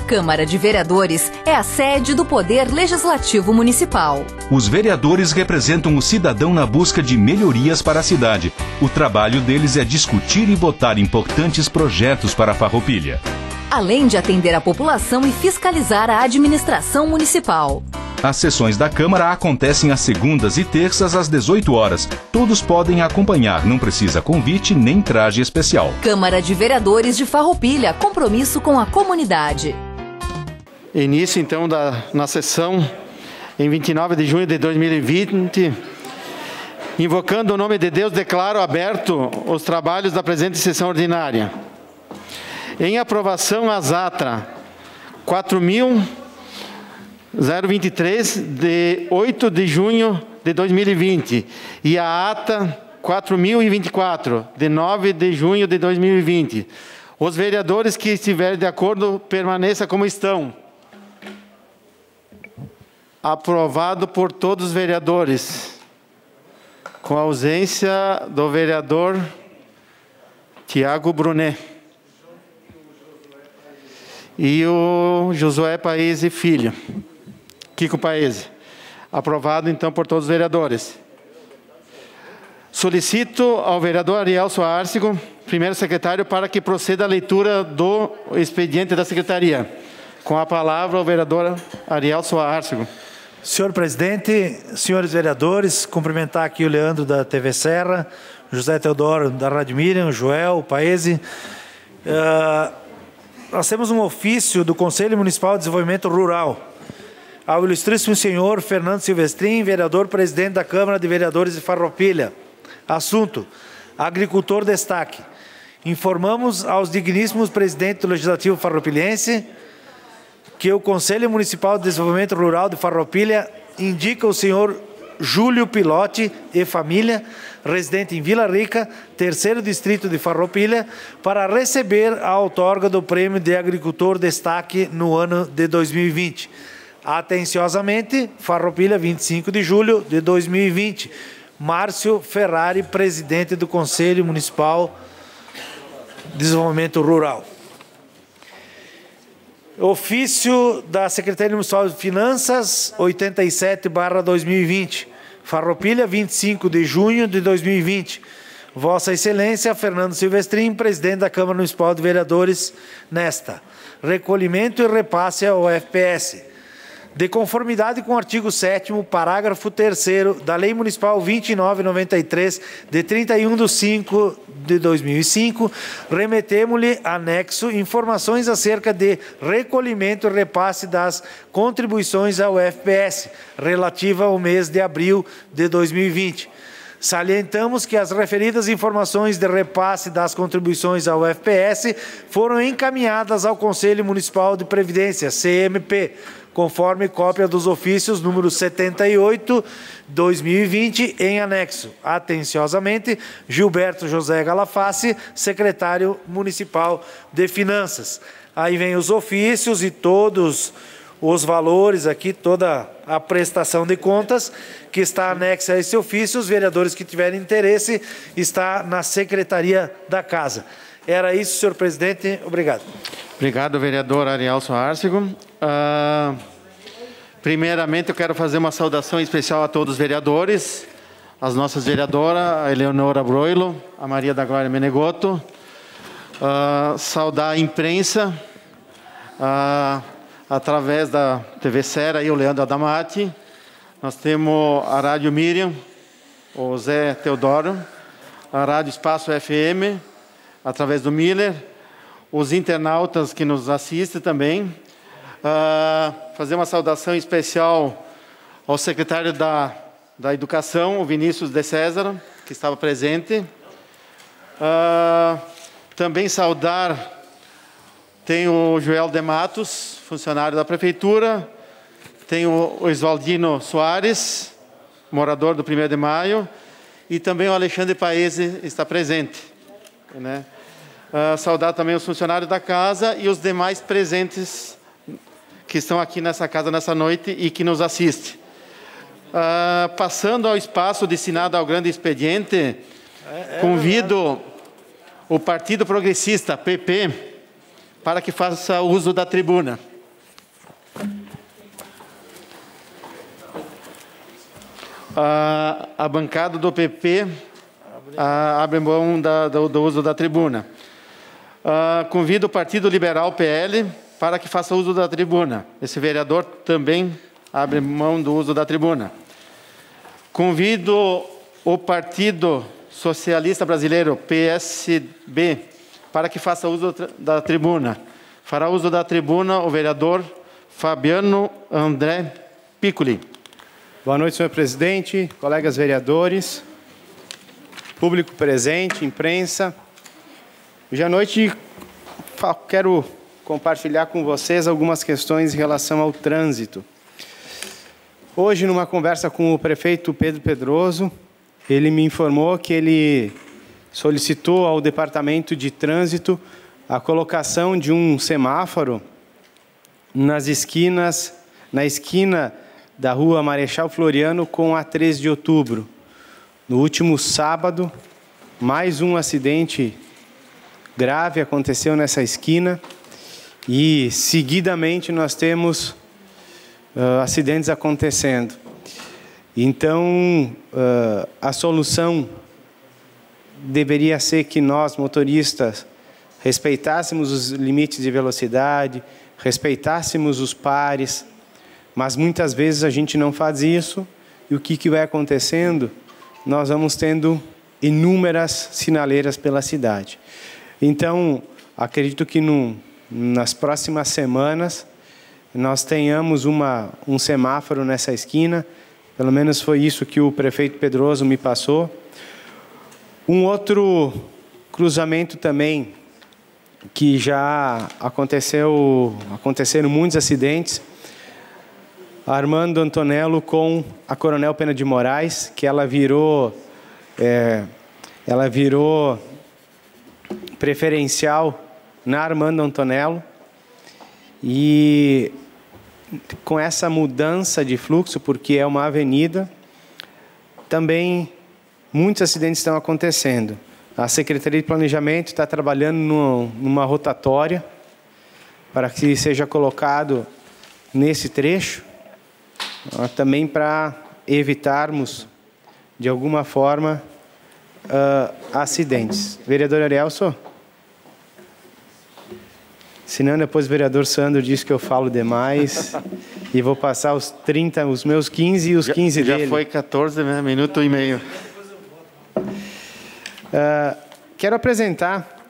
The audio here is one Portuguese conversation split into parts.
Câmara de Vereadores é a sede do Poder Legislativo Municipal. Os vereadores representam o cidadão na busca de melhorias para a cidade. O trabalho deles é discutir e votar importantes projetos para a Farroupilha, além de atender a população e fiscalizar a administração municipal. As sessões da Câmara acontecem às segundas e terças às 18 horas. Todos podem acompanhar, não precisa convite nem traje especial. Câmara de Vereadores de Farroupilha, compromisso com a comunidade. Início então na sessão em 29 de junho de 2020. Invocando o nome de Deus, declaro aberto os trabalhos da presente sessão ordinária. Em aprovação, as ata 4.023, de 8 de junho de 2020, e a ata 4.024, de 9 de junho de 2020. Os vereadores que estiverem de acordo, permaneçam como estão. Aprovado por todos os vereadores, com a ausência do vereador Tiago Brunet e o Josué Paese Filho, Kiko Paese. Aprovado, então, por todos os vereadores. Solicito ao vereador Ariel Soárcigo, primeiro secretário, para que proceda a leitura do expediente da secretaria. Com a palavra, o vereador Ariel Soárcigo. Senhor presidente, senhores vereadores, cumprimentar aqui o Leandro da TV Serra, José Teodoro da Rádio Miriam, Joel, Paese. Nós temos um ofício do Conselho Municipal de Desenvolvimento Rural ao ilustríssimo senhor Fernando Silvestrin, vereador presidente da Câmara de Vereadores de Farroupilha. Assunto: agricultor destaque. Informamos aos digníssimos presidentes do Legislativo Farroupilhense que o Conselho Municipal de Desenvolvimento Rural de Farroupilha indica o senhor Júlio Pilote e família, residente em Vila Rica, terceiro distrito de Farroupilha, para receber a outorga do Prêmio de Agricultor Destaque no ano de 2020. Atenciosamente, Farroupilha, 25 de julho de 2020. Márcio Ferrari, presidente do Conselho Municipal de Desenvolvimento Rural. Ofício da Secretaria Municipal de Finanças, 87/2020. Farroupilha, 25 de junho de 2020. Vossa Excelência, Fernando Silvestrin, presidente da Câmara Municipal de Vereadores, nesta. Recolhimento e repasse ao FPS. De conformidade com o artigo 7º, parágrafo 3º da Lei Municipal 2993, de 31/5/2005, remetemos-lhe anexo informações acerca de recolhimento e repasse das contribuições ao FPS, relativa ao mês de abril de 2020. Salientamos que as referidas informações de repasse das contribuições ao FPS foram encaminhadas ao Conselho Municipal de Previdência, CMP, conforme cópia dos ofícios número 78/2020, em anexo. Atenciosamente, Gilberto José Galaface, secretário municipal de Finanças. Aí vem os ofícios e todos os valores aqui, toda a prestação de contas que está anexa a esse ofício. Os vereadores que tiverem interesse, está na Secretaria da Casa. Era isso, senhor presidente. Obrigado. Obrigado, vereador Ariel Soárcigo. Primeiramente, eu quero fazer uma saudação especial a todos os vereadores, as nossas vereadoras, a Eleonora Broilo, a Maria da Glória Menegoto, saudar a imprensa, através da TV Serra e o Leandro Adamati. Nós temos a Rádio Miriam, o Zé Teodoro, a Rádio Espaço FM, através do Miller, os internautas que nos assistem também. Fazer uma saudação especial ao secretário da Educação, o Vinícius de César, que estava presente. Também saudar, tem o Joel de Matos, funcionário da Prefeitura, tem o Oswaldino Soares, morador do 1º de Maio, e também o Alexandre Paese está presente, né? Saudar também os funcionários da casa e os demais presentes que estão aqui nessa casa nessa noite e que nos assistem. Passando ao espaço destinado ao grande expediente, convido o Partido Progressista, PP, para que faça uso da tribuna. A bancada do PP abre mão do uso da tribuna. Convido o Partido Liberal PL para que faça uso da tribuna. Esse vereador também abre mão do uso da tribuna. Convido o Partido Socialista Brasileiro, PSB, para que faça uso da tribuna. Fará uso da tribuna o vereador Fabiano André Piccoli. Boa noite, senhor presidente, colegas vereadores, público presente, imprensa. Hoje à noite quero compartilhar com vocês algumas questões em relação ao trânsito. Hoje, numa conversa com o prefeito Pedro Pedroso, ele me informou que ele solicitou ao Departamento de Trânsito a colocação de um semáforo na esquina da rua Marechal Floriano com a 13 de outubro. No último sábado, mais um acidente grave aconteceu nessa esquina e, seguidamente, nós temos acidentes acontecendo. Então, a solução deveria ser que nós, motoristas, respeitássemos os limites de velocidade, respeitássemos os pares, mas muitas vezes a gente não faz isso, e o que vai acontecendo? Nós vamos tendo inúmeras sinaleiras pela cidade. Então, acredito que nas próximas semanas nós tenhamos um semáforo nessa esquina, pelo menos foi isso que o prefeito Pedroso me passou. Um outro cruzamento também, que já aconteceram muitos acidentes, Armando Antonello com a Coronel Pena de Moraes, que ela virou preferencial na Armando Antonello, e com essa mudança de fluxo, porque é uma avenida, também muitos acidentes estão acontecendo. A Secretaria de Planejamento está trabalhando numa rotatória para que seja colocado nesse trecho, também para evitarmos, de alguma forma, acidentes. Vereador Arielson? Senão depois o vereador Sandro diz que eu falo demais e vou passar os meus 15 e os 15 dele. Já foi 14, né? Minuto e meio. Quero apresentar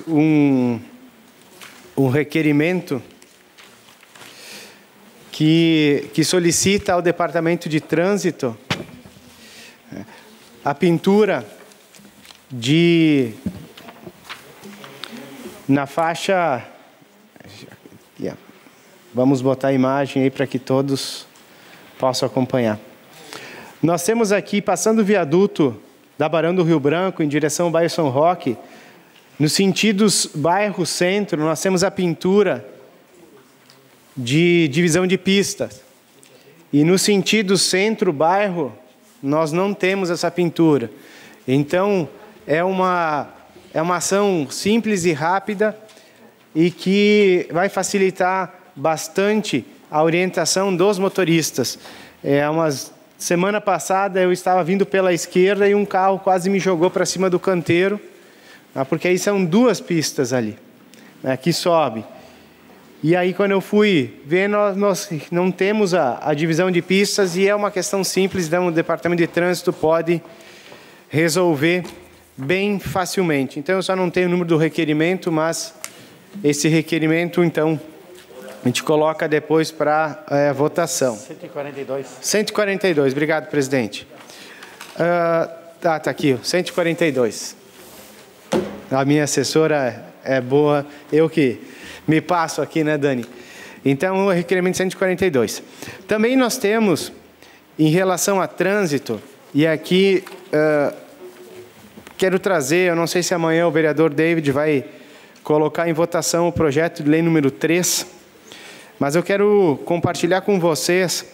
um requerimento que solicita ao Departamento de Trânsito a pintura na faixa. Vamos botar a imagem aí para que todos possam acompanhar. Nós temos aqui, passando o viaduto da Barão do Rio Branco, em direção ao bairro São Roque, nos sentidos bairro-centro, nós temos a pintura de divisão de pistas. E no sentido centro-bairro, nós não temos essa pintura. Então, é uma ação simples e rápida e que vai facilitar bastante a orientação dos motoristas. Semana passada eu estava vindo pela esquerda e um carro quase me jogou para cima do canteiro, porque aí são duas pistas ali, que sobe. E aí, quando eu fui ver, nós não temos a divisão de pistas e é uma questão simples, então o Departamento de Trânsito pode resolver bem facilmente. Então, eu só não tenho o número do requerimento, mas esse requerimento, então, a gente coloca depois para votação. 142. 142, obrigado, presidente. Tá aqui, 142. A minha assessora é boa, eu que me passo aqui, né, Dani? Então, o requerimento 142. Também nós temos, em relação a trânsito, e aqui quero trazer, eu não sei se amanhã o vereador David vai colocar em votação o projeto de lei número 3, mas eu quero compartilhar com vocês,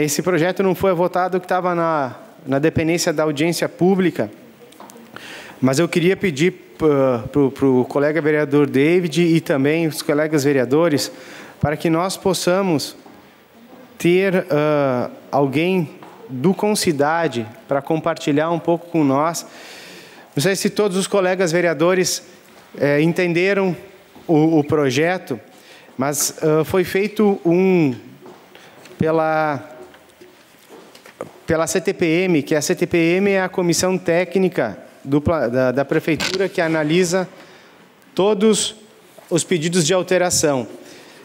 esse projeto não foi votado, que estava na dependência da audiência pública, mas eu queria pedir para o colega vereador David e também os colegas vereadores, para que nós possamos ter alguém do Concidade para compartilhar um pouco com nós. Não sei se todos os colegas vereadores entenderam o projeto, mas foi feito pela CTPM, que a CTPM é a comissão técnica da Prefeitura que analisa todos os pedidos de alteração.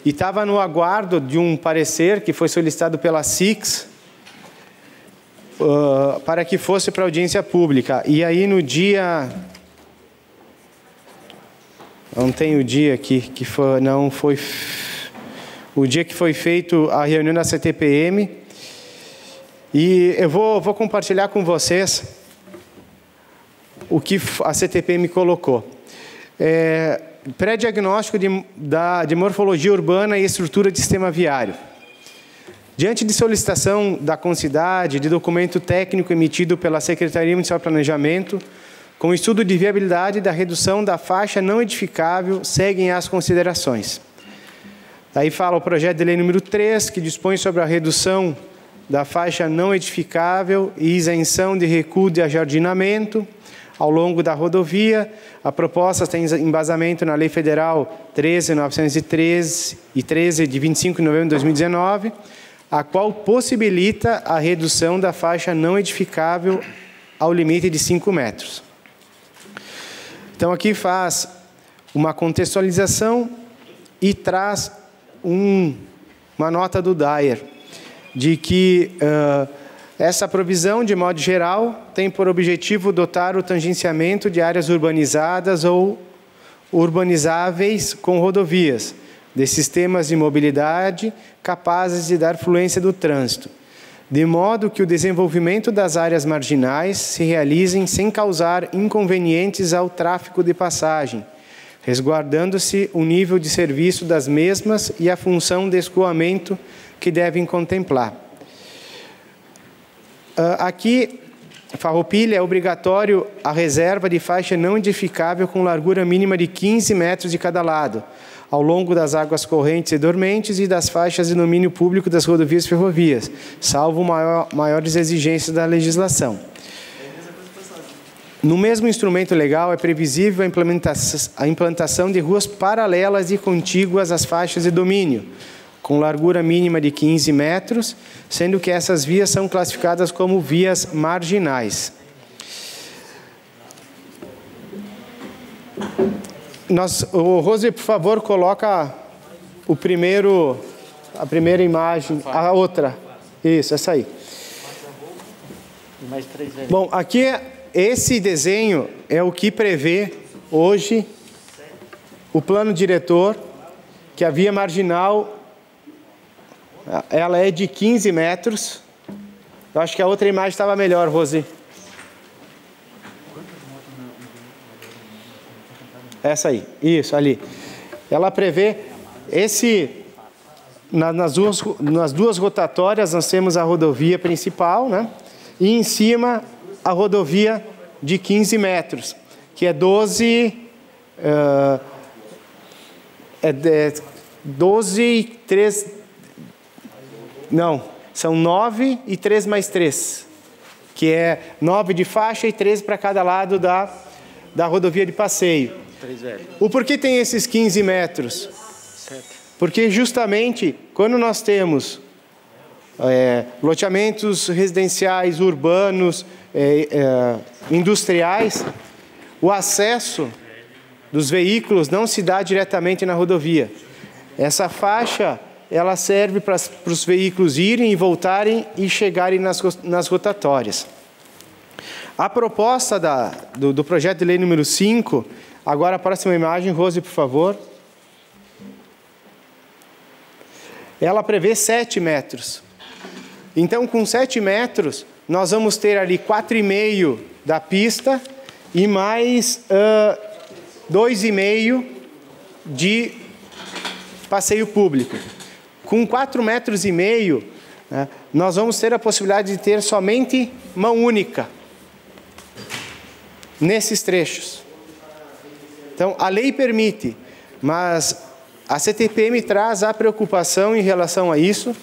E estava no aguardo de um parecer que foi solicitado pela SIX para que fosse para audiência pública. E aí no dia... Não tem o dia aqui, não foi... O dia que foi feito a reunião da CTPM. E eu vou compartilhar com vocês o que a CTPM colocou. Pré-diagnóstico de morfologia urbana e estrutura de sistema viário. Diante de solicitação da Concidade, de documento técnico emitido pela Secretaria Municipal de Planejamento, com estudo de viabilidade da redução da faixa não edificável, seguem as considerações. Daí fala o projeto de lei número 3, que dispõe sobre a redução da faixa não edificável e isenção de recuo de ajardinamento ao longo da rodovia. A proposta tem embasamento na Lei Federal 13.913 e 13 de 25 de novembro de 2019, a qual possibilita a redução da faixa não edificável ao limite de 5 metros. Então, aqui faz uma contextualização e traz uma nota do Dyer, de que essa provisão, de modo geral, tem por objetivo dotar o tangenciamento de áreas urbanizadas ou urbanizáveis com rodovias, de sistemas de mobilidade capazes de dar fluência do trânsito, de modo que o desenvolvimento das áreas marginais se realizem sem causar inconvenientes ao tráfego de passagem, resguardando-se o nível de serviço das mesmas e a função de escoamento que devem contemplar. Aqui, Farroupilha, é obrigatório a reserva de faixa não edificável com largura mínima de 15 metros de cada lado, ao longo das águas correntes e dormentes e das faixas de domínio público das rodovias e ferrovias, salvo maiores exigências da legislação. No mesmo instrumento legal, é previsível a implantação de ruas paralelas e contíguas às faixas de domínio, com largura mínima de 15 metros, sendo que essas vias são classificadas como vias marginais. O Rose, por favor, coloca a primeira imagem, a outra. Isso, essa aí. Bom, aqui esse desenho é o que prevê hoje o plano diretor, que a via marginal ela é de 15 metros. Eu acho que a outra imagem estava melhor, Rose. Essa aí, isso, ali. Ela prevê nas duas rotatórias nós temos a rodovia principal, né? E em cima a rodovia de 15 metros, que é 12 e 3... Não, são 9 e 3 mais 3, que é 9 de faixa e 13 para cada lado da rodovia de passeio. O porquê tem esses 15 metros? Porque justamente quando nós temos loteamentos residenciais, urbanos, industriais, o acesso dos veículos não se dá diretamente na rodovia. Essa faixa, ela serve para os veículos irem e voltarem e chegarem nas rotatórias. A proposta do projeto de lei número 5, agora a próxima imagem, Rose, por favor. Ela prevê 7 metros. Então, com 7 metros, nós vamos ter ali 4,5 da pista e mais 2,5 de passeio público. Com 4,5 metros, né, nós vamos ter a possibilidade de ter somente mão única nesses trechos. Então, a lei permite, mas a CTPM traz a preocupação em relação a isso,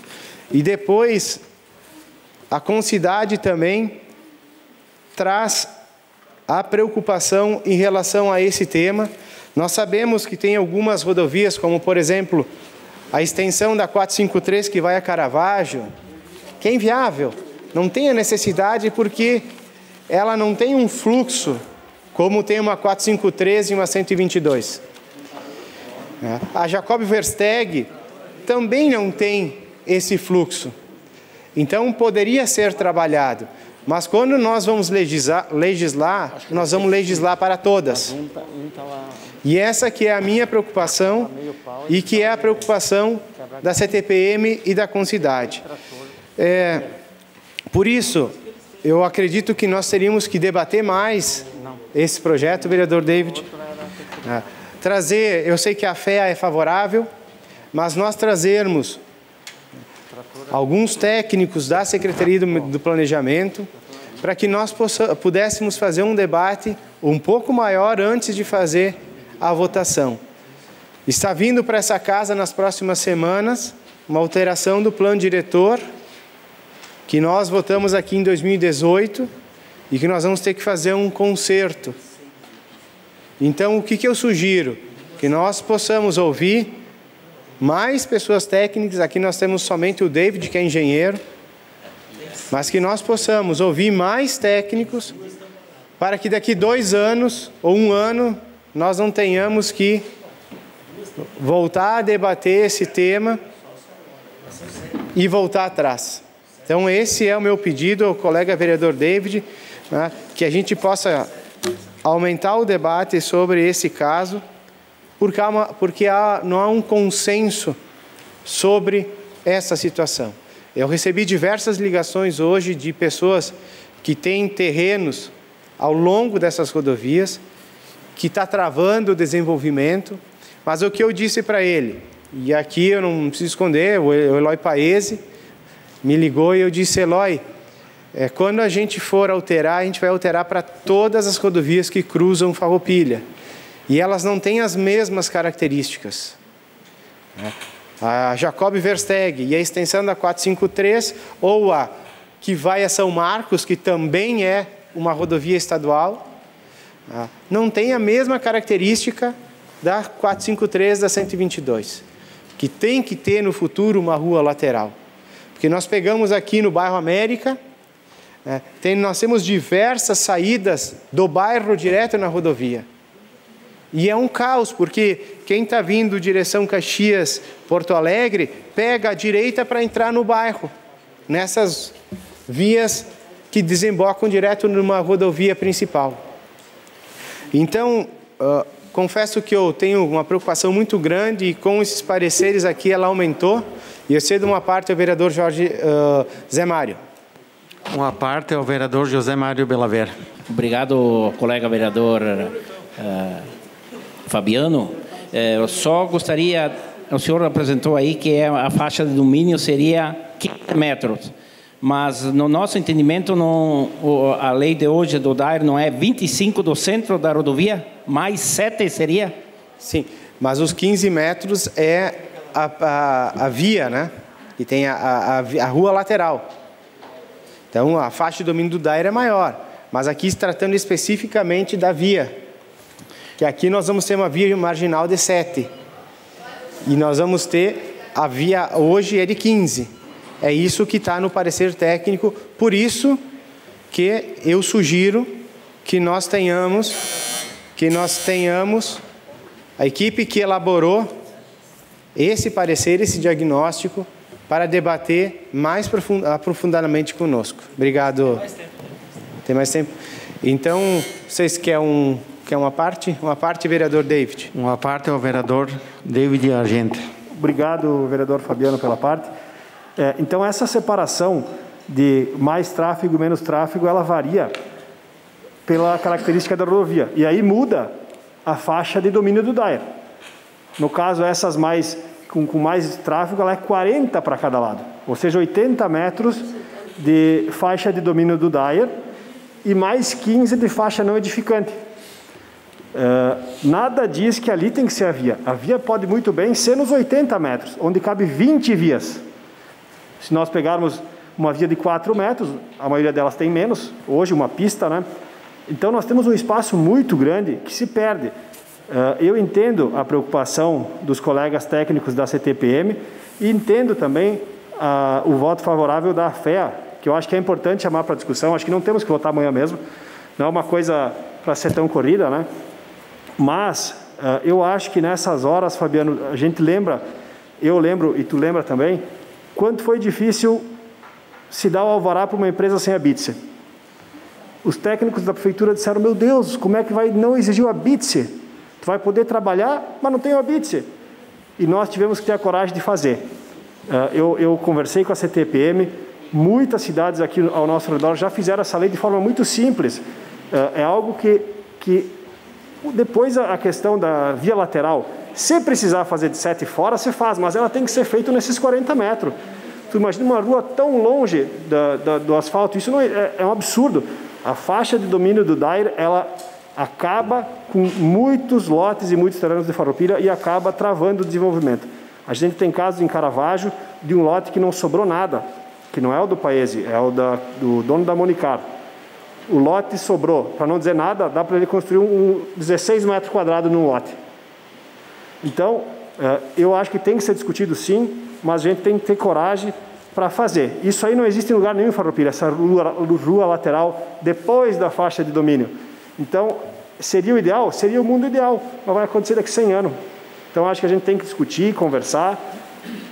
e depois a Concidade também traz a preocupação em relação a esse tema. Nós sabemos que tem algumas rodovias, como por exemplo, a extensão da 453 que vai a Caravaggio, que é inviável, não tem a necessidade porque ela não tem um fluxo como tem uma 453 e uma 122. A Jacob Versteeg também não tem esse fluxo. Então poderia ser trabalhado. Mas quando nós vamos legislar, nós vamos legislar para todas. E essa que é a minha preocupação e que é a preocupação da CTPM e da Concidade. Por isso, eu acredito que nós teríamos que debater mais esse projeto, vereador David. Trazer, eu sei que a FEA é favorável, mas nós trazermos alguns técnicos da Secretaria do Planejamento para que nós pudéssemos fazer um debate um pouco maior antes de fazer a votação. Está vindo para essa casa nas próximas semanas uma alteração do plano diretor que nós votamos aqui em 2018 e que nós vamos ter que fazer um conserto. Então, o que eu sugiro? Que nós possamos ouvir mais pessoas técnicas. Aqui nós temos somente o David, que é engenheiro, mas que nós possamos ouvir mais técnicos para que daqui 2 anos ou 1 ano nós não tenhamos que voltar a debater esse tema e voltar atrás. Então esse é o meu pedido ao colega vereador David, né, que a gente possa aumentar o debate sobre esse caso, porque não há um consenso sobre essa situação. Eu recebi diversas ligações hoje de pessoas que têm terrenos ao longo dessas rodovias, que está travando o desenvolvimento, mas o que eu disse para ele, e aqui eu não preciso esconder, o Eloy Paese me ligou e eu disse: Eloy, quando a gente for alterar, a gente vai alterar para todas as rodovias que cruzam Farroupilha. E elas não têm as mesmas características. A Jacob Versteeg e a extensão da 453, ou a que vai a São Marcos, que também é uma rodovia estadual, não tem a mesma característica da 453 da 122, que tem que ter no futuro uma rua lateral. Porque nós pegamos aqui no bairro América, nós temos diversas saídas do bairro direto na rodovia. E é um caos, porque quem está vindo direção Caxias, Porto Alegre, pega a direita para entrar no bairro, nessas vias que desembocam direto numa rodovia principal. Então, confesso que eu tenho uma preocupação muito grande e com esses pareceres aqui ela aumentou. E eu cedo uma parte ao vereador Zé Mário. Uma parte ao vereador José Mário Belaver. Obrigado, colega vereador Fabiano. Eu só gostaria, o senhor apresentou aí que a faixa de domínio seria 15 metros, mas no nosso entendimento a lei de hoje do DAER não é 25 do centro da rodovia, mais 7 seria? Sim, mas os 15 metros é a via, né? E tem a rua lateral. Então a faixa de domínio do DAER é maior, mas aqui se tratando especificamente da via, que aqui nós vamos ter uma via marginal de 7 e nós vamos ter a via hoje é de 15. É isso que está no parecer técnico, por isso que eu sugiro que nós tenhamos a equipe que elaborou esse parecer, esse diagnóstico, para debater mais aprofundadamente conosco. Obrigado. Tem mais tempo? Então, vocês querem uma parte? Uma parte, vereador David. Uma parte ao vereador David Argente. Obrigado, vereador Fabiano, pela parte. Então, essa separação de mais tráfego e menos tráfego, ela varia pela característica da rodovia. E aí muda a faixa de domínio do DAER. No caso, essas com mais tráfego, ela é 40 para cada lado. Ou seja, 80 metros de faixa de domínio do DAER e mais 15 de faixa não edificante. Nada diz que ali tem que ser a via. A via pode muito bem ser nos 80 metros, onde cabe 20 vias. Se nós pegarmos uma via de 4 metros, a maioria delas tem menos, hoje uma pista, né? Então nós temos um espaço muito grande que se perde. Eu entendo a preocupação dos colegas técnicos da CTPM e entendo também o voto favorável da FEA, que eu acho que é importante chamar para discussão, acho que não temos que votar amanhã mesmo, não é uma coisa para ser tão corrida, né? Mas eu acho que nessas horas, Fabiano, a gente lembra, eu lembro e tu lembra também, quanto foi difícil se dar o alvará para uma empresa sem a BITSE. Os técnicos da prefeitura disseram, meu Deus, como é que vai não exigir a BITSE? Tu vai poder trabalhar, mas não tem a BITSE. E nós tivemos que ter a coragem de fazer. Eu conversei com a CTPM, muitas cidades aqui ao nosso redor já fizeram essa lei de forma muito simples. É algo que depois a questão da via lateral, se precisar fazer de 7 fora, você faz, mas ela tem que ser feita nesses 40 metros. Tu imagina uma rua tão longe do asfalto, isso não é um absurdo. A faixa de domínio do DAIR, ela acaba com muitos lotes e muitos terrenos de Farroupilha e acaba travando o desenvolvimento. A gente tem casos em Caravaggio de um lote que não sobrou nada, que não é o do Paese, é o do dono da Monicar. O lote sobrou, para não dizer nada, dá para ele construir 16 metros quadrados num lote. Então, eu acho que tem que ser discutido sim, mas a gente tem que ter coragem para fazer. Isso aí não existe em lugar nenhum em Farroupilha, essa rua lateral depois da faixa de domínio. Então, seria o ideal? Seria o mundo ideal, mas vai acontecer daqui a 100 anos. Então, acho que a gente tem que discutir, conversar,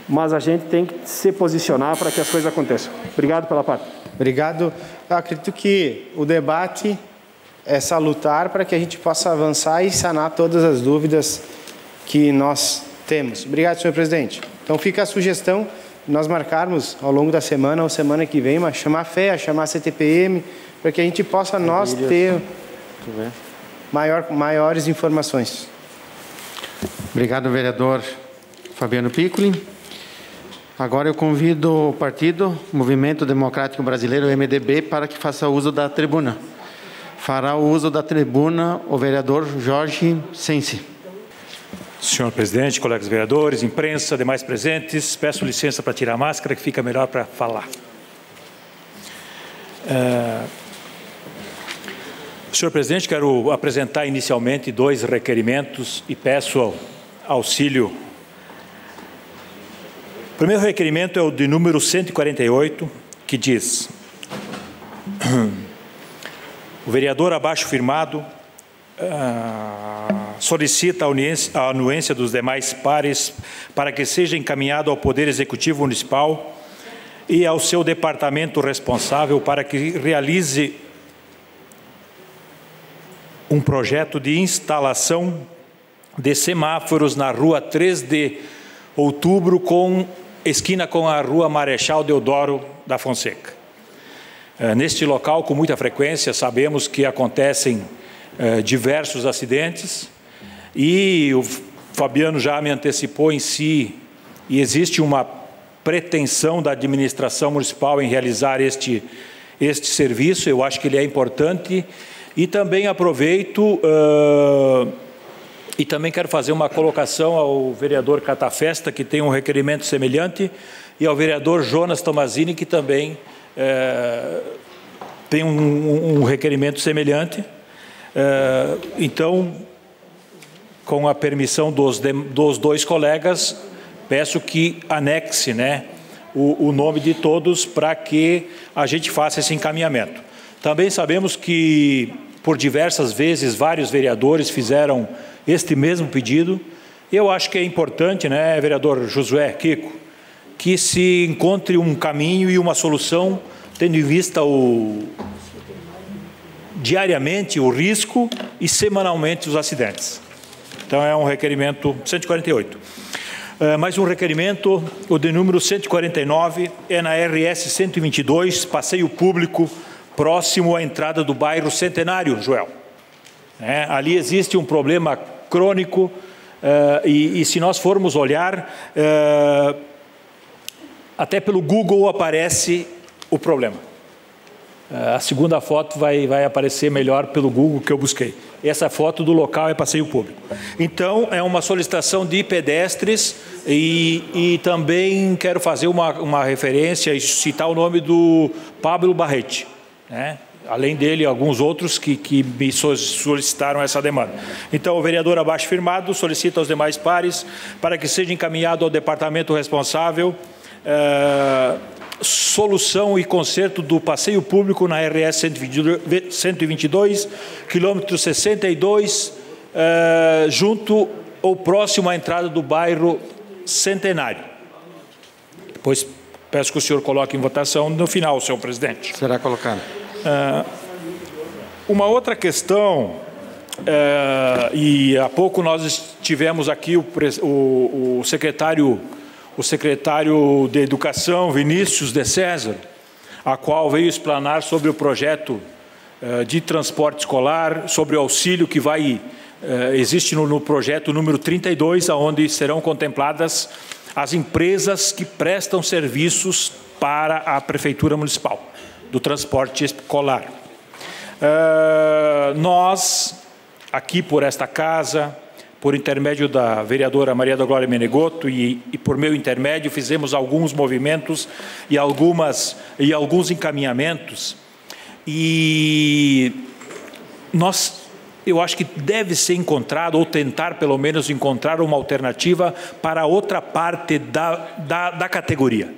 mas a gente tem que se posicionar para que as coisas aconteçam. Obrigado pela parte. Obrigado. Eu acredito que o debate é salutar para que a gente possa avançar e sanar todas as dúvidas que nós temos. Obrigado, senhor presidente. Então, fica a sugestão de nós marcarmos ao longo da semana ou semana que vem, mas chamar a FEA, chamar a CTPM, para que a gente possa ter maiores informações. Obrigado, vereador Fabiano Piccoli. Agora eu convido o partido Movimento Democrático Brasileiro, MDB, para que faça uso da tribuna. Fará o uso da tribuna o vereador Jorge Sensi. Senhor presidente, colegas vereadores, imprensa, demais presentes, peço licença para tirar a máscara, que fica melhor para falar. Senhor presidente, quero apresentar inicialmente 2 requerimentos e peço auxílio. O primeiro requerimento é o de número 148, que diz: o vereador abaixo firmado solicita a anuência dos demais pares para que seja encaminhado ao Poder Executivo Municipal e ao seu departamento responsável para que realize um projeto de instalação de semáforos na rua 3 de Outubro, esquina com a rua Marechal Deodoro da Fonseca. Neste local, com muita frequência, sabemos que acontecem diversos acidentes e o Fabiano já me antecipou em si, e existe uma pretensão da administração municipal em realizar este serviço. Eu acho que ele é importante e também aproveito e também quero fazer uma colocação ao vereador Catafesta, que tem um requerimento semelhante, e ao vereador Jonas Tomazini, que também tem um requerimento semelhante. Então, com a permissão dos 2 colegas, peço que anexe, né, o nome de todos para que a gente faça esse encaminhamento. Também sabemos que, por diversas vezes, vários vereadores fizeram este mesmo pedido. Eu acho que é importante, né, vereador Josué Kiko, que se encontre um caminho e uma solução, tendo em vista diariamente o risco e semanalmente os acidentes. Então, é um requerimento 148. Mais um requerimento, o de número 149, é na RS 122, passeio público, próximo à entrada do bairro Centenário, Joel. Ali existe um problema crônico e se nós formos olhar, até pelo Google aparece o problema. A segunda foto vai aparecer melhor pelo Google que eu busquei. Essa foto do local é passeio público. Então, é uma solicitação de pedestres e também quero fazer uma referência e citar o nome do Pablo Barretti, né? Além dele, alguns outros que me solicitaram essa demanda. Então, o vereador abaixo firmado solicita aos demais pares para que seja encaminhado ao departamento responsável solução e conserto do passeio público na RS 122, quilômetro 62, junto ou próximo à entrada do bairro Centenário. Depois, peço que o senhor coloque em votação no final, senhor presidente. Será colocado. Uma outra questão, e há pouco nós tivemos aqui o secretário de Educação, Vinícius de César, a qual veio explanar sobre o projeto de transporte escolar, sobre o auxílio que existe no projeto número 32, onde serão contempladas as empresas que prestam serviços para a Prefeitura Municipal do transporte escolar. Nós, aqui por esta casa, por intermédio da vereadora Maria da Glória Menegotto e por meu intermédio, fizemos alguns movimentos e alguns encaminhamentos. E eu acho que deve ser encontrado, ou tentar pelo menos encontrar uma alternativa para outra parte da categoria,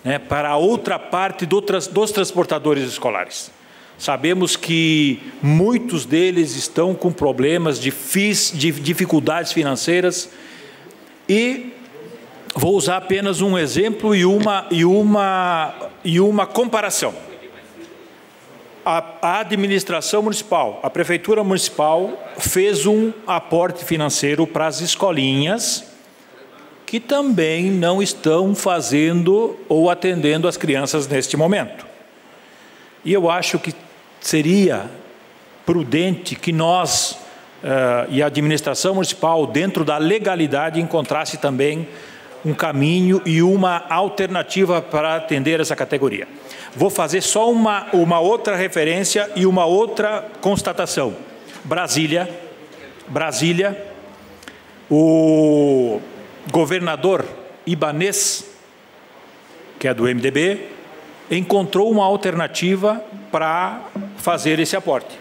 né? Para a outra parte dos transportadores escolares. Sabemos que muitos deles estão com problemas de dificuldades financeiras e vou usar apenas um exemplo e uma comparação. A administração municipal, a prefeitura municipal fez um aporte financeiro para as escolinhas que também não estão fazendo ou atendendo as crianças neste momento. E eu acho que seria prudente que nós e a administração municipal, dentro da legalidade, encontrasse também um caminho e uma alternativa para atender essa categoria. Vou fazer só uma outra referência e uma outra constatação. Brasília, o governador Ibanez, que é do MDB, encontrou uma alternativa para fazer esse aporte.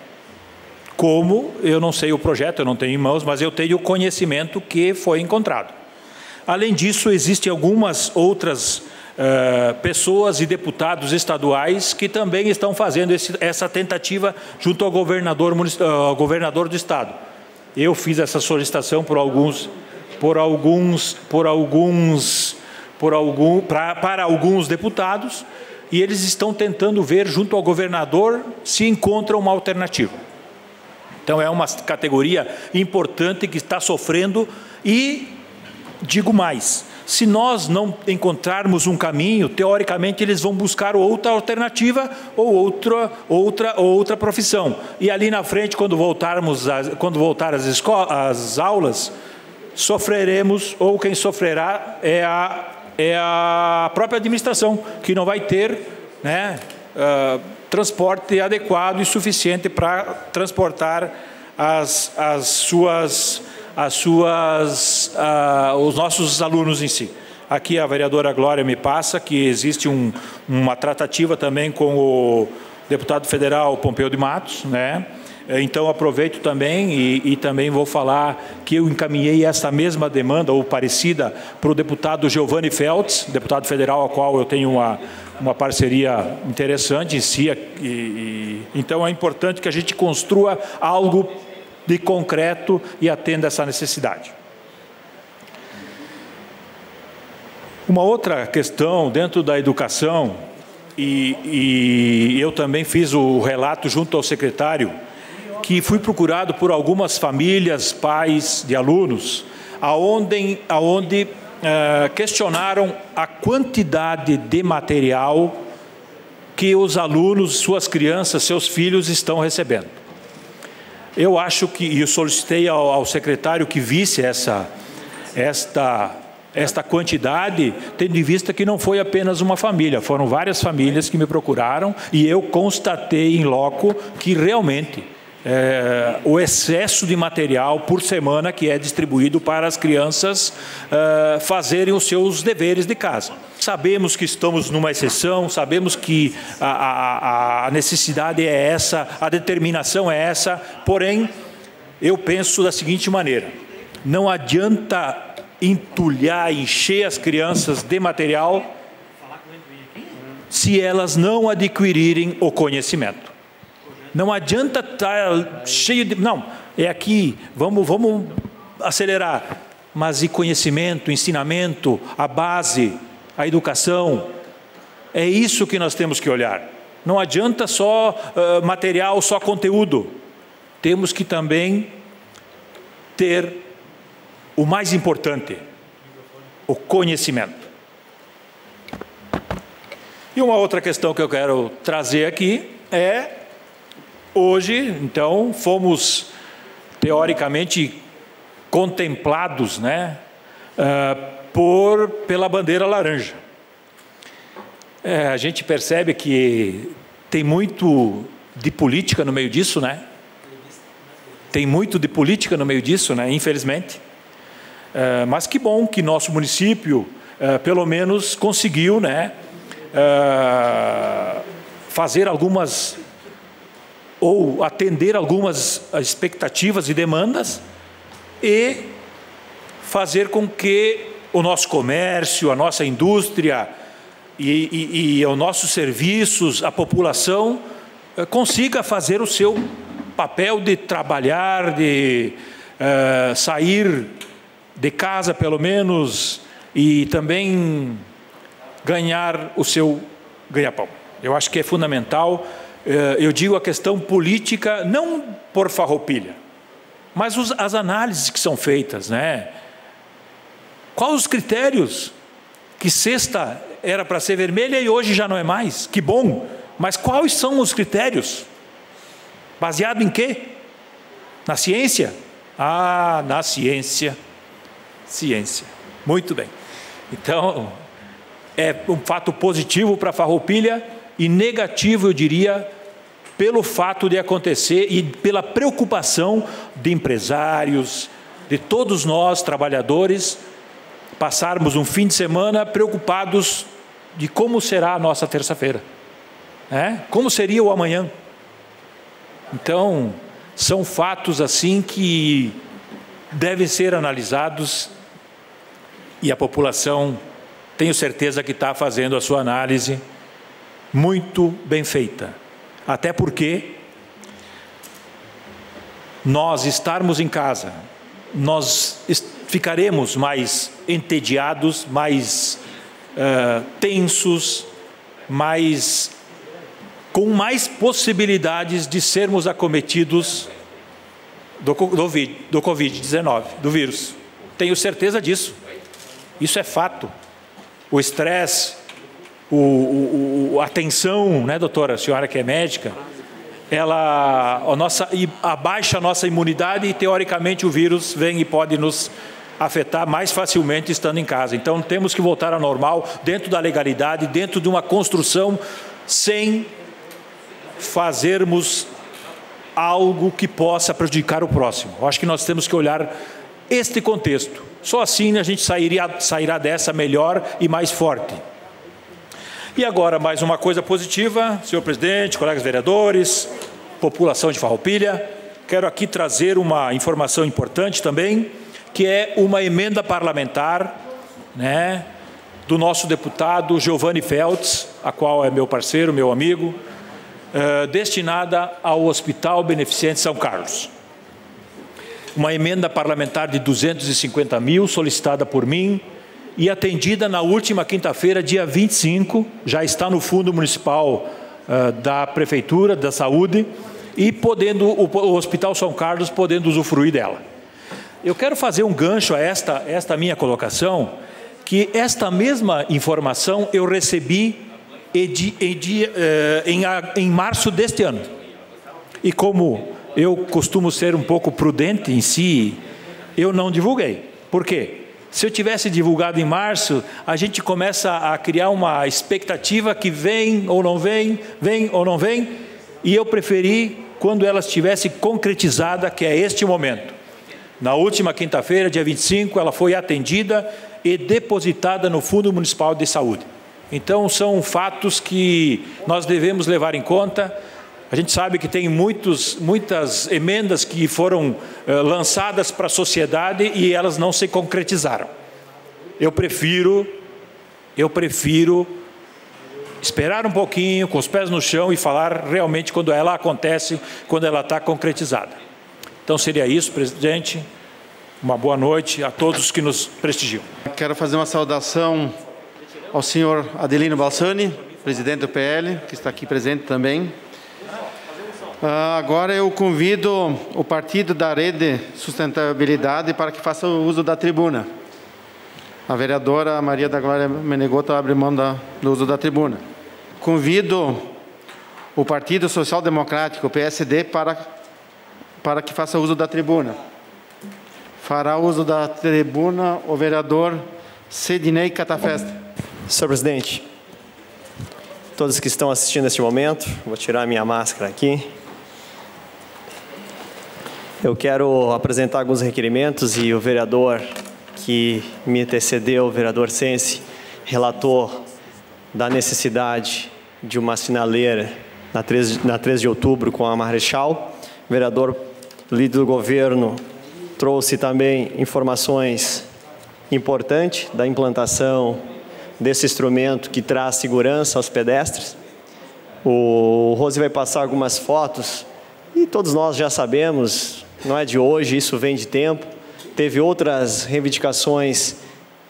Como, eu não sei o projeto, eu não tenho em mãos, mas eu tenho conhecimento que foi encontrado. Além disso, existem algumas outras pessoas e deputados estaduais que também estão fazendo essa tentativa junto ao governador do estado. Eu fiz essa solicitação para alguns deputados, e eles estão tentando ver junto ao governador se encontra uma alternativa. Então é uma categoria importante que está sofrendo e, digo mais, se nós não encontrarmos um caminho, teoricamente eles vão buscar outra alternativa ou outra profissão. E ali na frente, quando voltar às aulas, sofreremos, ou quem sofrerá é a própria administração, que não vai ter, né, transporte adequado e suficiente para transportar os nossos alunos em si. Aqui a vereadora Glória me passa que existe uma tratativa também com o deputado federal Pompeu de Matos, né? Então aproveito também e também vou falar que eu encaminhei essa mesma demanda ou parecida para o deputado Giovanni Feltz, deputado federal, ao qual eu tenho uma parceria interessante em si. Então é importante que a gente construa algo de concreto e atenda essa necessidade. Uma outra questão dentro da educação, e eu também fiz o relato junto ao secretário, que fui procurado por algumas famílias, pais de alunos, aonde questionaram a quantidade de material que os alunos, suas crianças, seus filhos estão recebendo. Eu acho que, e eu solicitei ao secretário que visse esta esta quantidade, tendo em vista que não foi apenas uma família, foram várias famílias que me procuraram e eu constatei em loco que realmente o excesso de material por semana que é distribuído para as crianças fazerem os seus deveres de casa. Sabemos que estamos numa exceção, sabemos que a necessidade é essa, a determinação é essa, porém, eu penso da seguinte maneira: não adianta entulhar, encher as crianças de material se elas não adquirirem o conhecimento. Não adianta estar cheio de... Não, é aqui, vamos acelerar. Mas e conhecimento, ensinamento, a base, a educação, é isso que nós temos que olhar. Não adianta só material, só conteúdo. Temos que também ter o mais importante, o conhecimento. E uma outra questão que eu quero trazer aqui é, hoje, então, fomos teoricamente contemplados, né, pela bandeira laranja. A gente percebe que tem muito de política no meio disso, né? Tem muito de política no meio disso, né? Infelizmente. Mas que bom que nosso município, pelo menos, conseguiu, né, fazer algumas, ou atender algumas expectativas e demandas e fazer com que o nosso comércio, a nossa indústria e os nossos serviços, a população, consiga fazer o seu papel de trabalhar, de sair de casa, pelo menos, e também ganhar o seu ganha-pão. Eu acho que é fundamental. Eu digo a questão política, não por Farroupilha, mas as análises que são feitas, né? Quais os critérios? Que sexta era para ser vermelha e hoje já não é mais. Que bom! Mas quais são os critérios? Baseado em quê? Na ciência? Ah, na ciência. Ciência. Muito bem. Então, é um fato positivo para Farroupilha e negativo, eu diria, pelo fato de acontecer e pela preocupação de empresários, de todos nós, trabalhadores, passarmos um fim de semana preocupados de como será a nossa terça-feira. Como seria o amanhã? Então, são fatos assim que devem ser analisados e a população, tenho certeza que está fazendo a sua análise muito bem feita. Até porque nós estarmos em casa, nós ficaremos mais entediados, mais tensos, com mais possibilidades de sermos acometidos do Covid-19, do vírus. Tenho certeza disso. Isso é fato. O estresse, a tensão, né, doutora? A senhora que é médica, abaixa a nossa imunidade e, teoricamente, o vírus vem e pode nos afetar mais facilmente estando em casa. Então, temos que voltar ao normal, dentro da legalidade, dentro de uma construção, sem fazermos algo que possa prejudicar o próximo. Eu acho que nós temos que olhar este contexto. Só assim a gente sairá dessa melhor e mais forte. E agora, mais uma coisa positiva, senhor presidente, colegas vereadores, população de Farroupilha, quero aqui trazer uma informação importante também, que é uma emenda parlamentar, né, do nosso deputado Giovanni Feltz, a qual é meu parceiro, meu amigo, destinada ao Hospital Beneficente São Carlos. Uma emenda parlamentar de 250 mil, solicitada por mim, e atendida na última quinta-feira, dia 25, já está no Fundo Municipal da Prefeitura, da Saúde, e o Hospital São Carlos podendo usufruir dela. Eu quero fazer um gancho a esta minha colocação, que esta mesma informação eu recebi em março deste ano. E como eu costumo ser um pouco prudente em si, eu não divulguei. Por quê? Se eu tivesse divulgado em março, a gente começa a criar uma expectativa que vem ou não vem, vem ou não vem, e eu preferi quando ela estivesse concretizada, que é este momento. Na última quinta-feira, dia 25, ela foi atendida e depositada no Fundo Municipal de Saúde. Então, são fatos que nós devemos levar em conta. A gente sabe que tem muitas emendas que foram lançadas para a sociedade e elas não se concretizaram. Eu prefiro esperar um pouquinho, com os pés no chão, e falar realmente quando ela acontece, quando ela está concretizada. Então, seria isso, presidente. Uma boa noite a todos que nos prestigiam. Quero fazer uma saudação ao senhor Adelino Balsani, presidente do PL, que está aqui presente também. Agora eu convido o partido da Rede Sustentabilidade para que faça o uso da tribuna. A vereadora Maria da Glória Menegotto abre mão do uso da tribuna. Convido o Partido Social Democrático, o PSD, para que faça uso da tribuna. Fará uso da tribuna o vereador Sidney Catafesta. Senhor presidente, todos que estão assistindo neste momento, vou tirar minha máscara aqui. Eu quero apresentar alguns requerimentos e o vereador que me antecedeu, o vereador Sensi, relatou da necessidade de uma sinaleira na 13 de outubro com a Marechal. O vereador líder do governo trouxe também informações importantes da implantação desse instrumento que traz segurança aos pedestres. O Rose vai passar algumas fotos e todos nós já sabemos, não é de hoje, isso vem de tempo. Teve outras reivindicações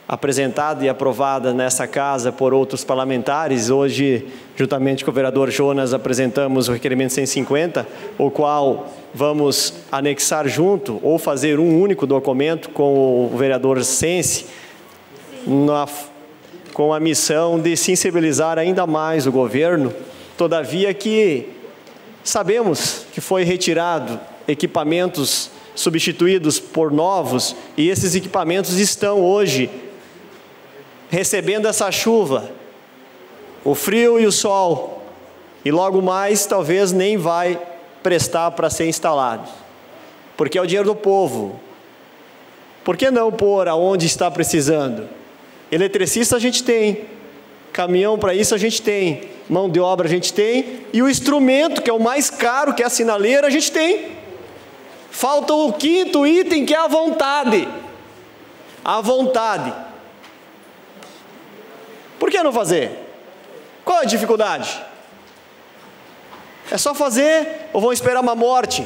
apresentadas e aprovadas nessa casa por outros parlamentares. Hoje, juntamente com o vereador Jonas, apresentamos o requerimento 150, o qual vamos anexar junto ou fazer um único documento com o vereador Sensi, com a missão de sensibilizar ainda mais o governo. Todavia que sabemos que foi retirado equipamentos substituídos por novos, e esses equipamentos estão hoje recebendo essa chuva, o frio e o sol, e logo mais talvez nem vai prestar para ser instalado, porque é o dinheiro do povo. Por que não pôr aonde está precisando? Eletricista a gente tem, caminhão para isso a gente tem, mão de obra a gente tem, e o instrumento que é o mais caro, que é a sinaleira, a gente tem. Falta o quinto item, que é a vontade. A vontade. Por que não fazer? Qual é a dificuldade? É só fazer ou vão esperar uma morte?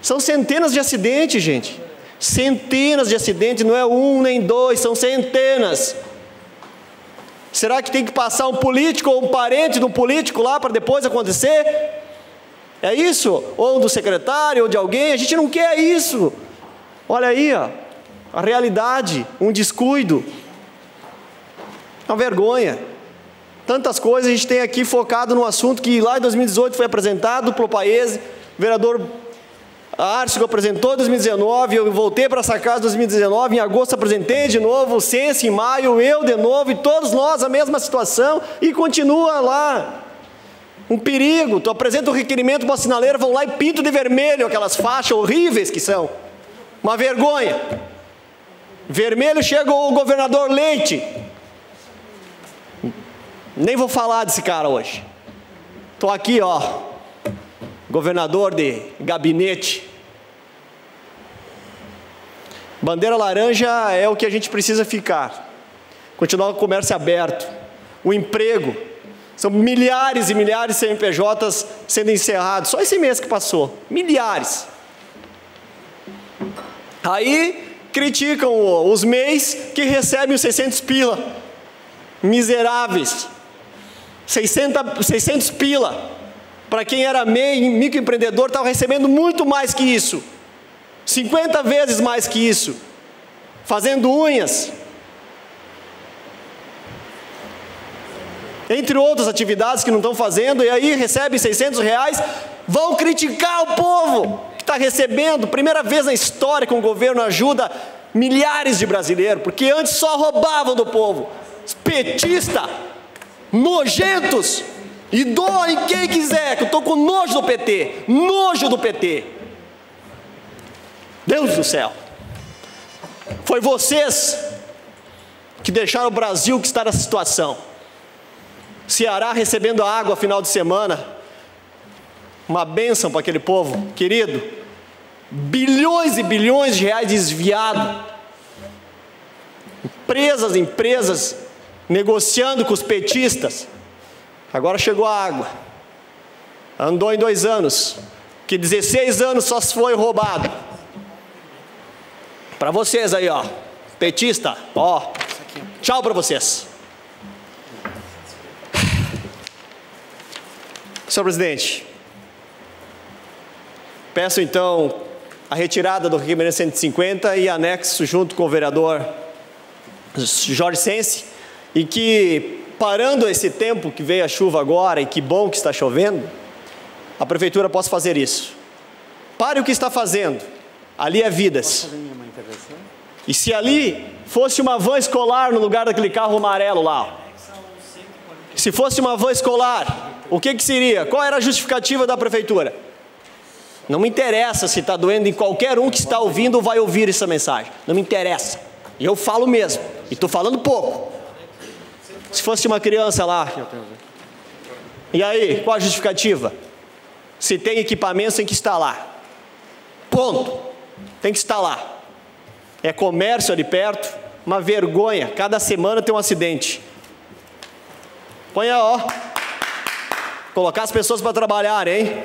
São centenas de acidentes, gente. Centenas de acidentes, não é um nem dois, são centenas. Será que tem que passar um político ou um parente de um político lá para depois acontecer? É isso? Ou do secretário, ou de alguém? A gente não quer isso. Olha aí, ó, a realidade, um descuido. Uma vergonha. Tantas coisas a gente tem aqui focado no assunto que lá em 2018 foi apresentado pelo Paese, o vereador Arcigo apresentou em 2019, eu voltei para essa casa em 2019, em agosto apresentei de novo, o Sensi em maio, eu de novo, e todos nós a mesma situação, e continua lá. Um perigo. Tu apresenta um requerimento para uma sinaleira, vão lá e pintam de vermelho aquelas faixas horríveis que são. Uma vergonha. Vermelho chega o governador Leite. Nem vou falar desse cara hoje. Estou aqui, ó, governador de gabinete. Bandeira laranja é o que a gente precisa ficar. Continuar o comércio aberto. O emprego. São milhares e milhares de CNPJs sendo encerrados. Só esse mês que passou. Milhares. Aí criticam os MEIs que recebem os 600 pila. Miseráveis. 600 pila. Para quem era MEI, microempreendedor, estava recebendo muito mais que isso. 50 vezes mais que isso. Fazendo unhas. Entre outras atividades que não estão fazendo, e aí recebem 600 reais, vão criticar o povo que está recebendo. Primeira vez na história que um governo ajuda milhares de brasileiros, porque antes só roubavam do povo. Petista, nojentos, e doem quem quiser, que eu estou com nojo do PT, nojo do PT. Deus do céu, foi vocês que deixaram o Brasil que está nessa situação. Ceará recebendo a água final de semana, uma bênção para aquele povo querido, bilhões e bilhões de reais desviados, empresas negociando com os petistas. Agora chegou a água, andou em 2 anos, que 16 anos só foi roubado. Para vocês aí, ó, petista, ó, tchau para vocês. Senhor presidente, peço então a retirada do requerimento 150 e anexo junto com o vereador Jorge Sense, e que, parando esse tempo que veio a chuva agora, e que bom que está chovendo, a prefeitura possa fazer isso. Pare o que está fazendo, ali é vidas. E se ali fosse uma van escolar no lugar daquele carro amarelo lá, se fosse uma van escolar, o que seria? Qual era a justificativa da prefeitura? Não me interessa se está doendo em qualquer um que está ouvindo ou vai ouvir essa mensagem. Não me interessa. E eu falo mesmo. E estou falando pouco. Se fosse uma criança lá. E aí, qual a justificativa? Se tem equipamento, tem que estar lá. Ponto. Tem que estar lá. É comércio ali perto. Uma vergonha. Cada semana tem um acidente. Põe aí, ó. Colocar as pessoas para trabalhar, hein?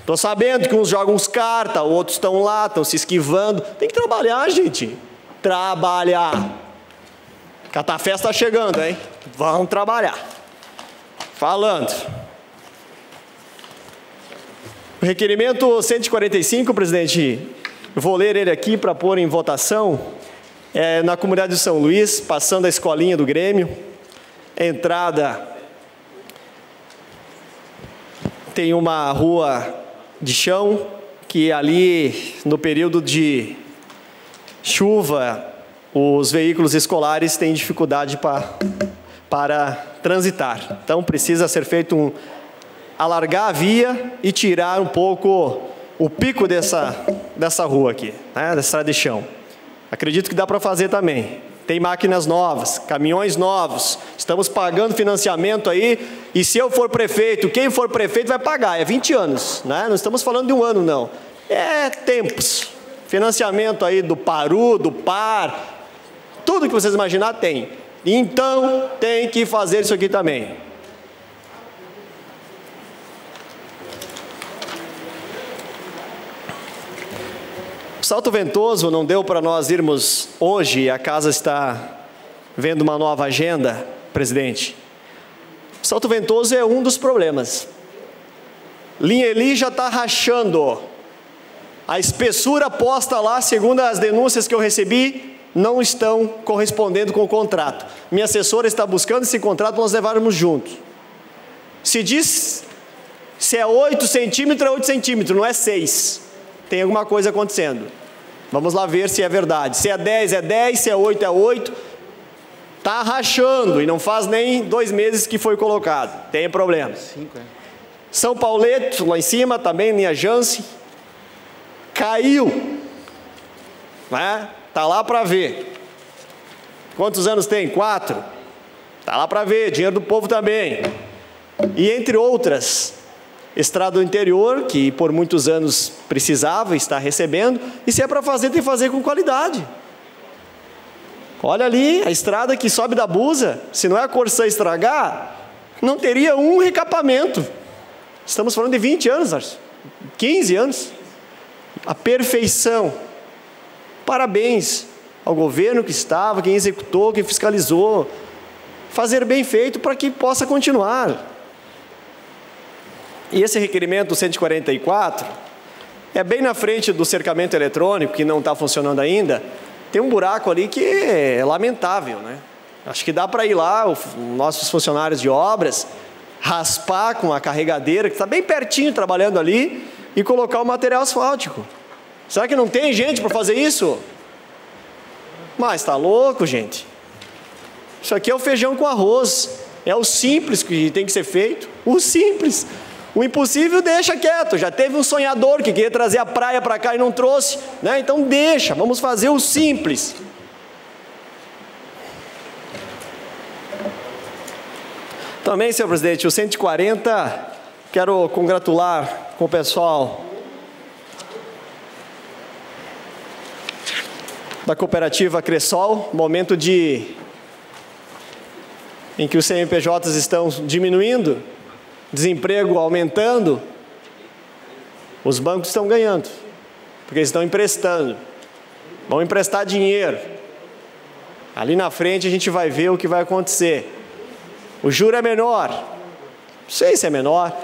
Estou sabendo que uns jogam uns cartas, outros estão lá, estão se esquivando. Tem que trabalhar, gente. Trabalhar. Catafé está chegando, hein? Vamos trabalhar. Falando. O requerimento 145, presidente, eu vou ler ele aqui para pôr em votação. É na comunidade de São Luís, passando a escolinha do Grêmio. Entrada... Tem uma rua de chão que ali, no período de chuva, os veículos escolares têm dificuldade para transitar. Então, precisa ser feito alargar a via e tirar um pouco o pico dessa rua aqui, né, dessa estrada de chão. Acredito que dá para fazer também. Tem máquinas novas, caminhões novos, estamos pagando financiamento aí, e se eu for prefeito, quem for prefeito vai pagar, é 20 anos, né? Não estamos falando de 1 ano não, é tempos, financiamento aí do Paru, do Par, tudo que vocês imaginar tem, então tem que fazer isso aqui também. Salto Ventoso não deu para nós irmos hoje, a casa está vendo uma nova agenda, presidente. Salto Ventoso é um dos problemas. Linha Eli já está rachando. A espessura posta lá, segundo as denúncias que eu recebi, não estão correspondendo com o contrato. Minha assessora está buscando esse contrato para nós levarmos juntos. Se diz se é 8 centímetros, é 8 centímetros, não é 6. Tem alguma coisa acontecendo. Vamos lá ver se é verdade. Se é 10, é 10. Se é 8, é 8. Está rachando e não faz nem 2 meses que foi colocado. Tem problema. 5, é. São Pauleto, lá em cima, também, linha Jansen. Caiu. Né? Tá lá para ver. Quantos anos tem? 4. Tá lá para ver. Dinheiro do povo também. E entre outras... Estrada do interior, que por muitos anos precisava e está recebendo, e se é para fazer, tem que fazer com qualidade. Olha ali, a estrada que sobe da Busa, se não é a Corsã estragar, não teria um recapamento. Estamos falando de 20 anos, 15 anos. A perfeição. Parabéns ao governo que estava, quem executou, quem fiscalizou. Fazer bem feito para que possa continuar. E esse requerimento 144 é bem na frente do cercamento eletrônico, que não está funcionando ainda. Tem um buraco ali que é lamentável, né? Acho que dá para ir lá, os nossos funcionários de obras, raspar com a carregadeira, que está bem pertinho trabalhando ali, e colocar o material asfáltico. Será que não tem gente para fazer isso? Mas está louco, gente? Isso aqui é o feijão com arroz. É o simples que tem que ser feito. O simples. O impossível deixa quieto. Já teve um sonhador que queria trazer a praia para cá e não trouxe, né? Então deixa, vamos fazer o simples. Também, senhor presidente, o 140, quero congratular com o pessoal da cooperativa Cressol, momento em que os CNPJs estão diminuindo, desemprego aumentando, os bancos estão ganhando, porque eles estão emprestando, vão emprestar dinheiro. Ali na frente a gente vai ver o que vai acontecer. O juro é menor, não sei se é menor,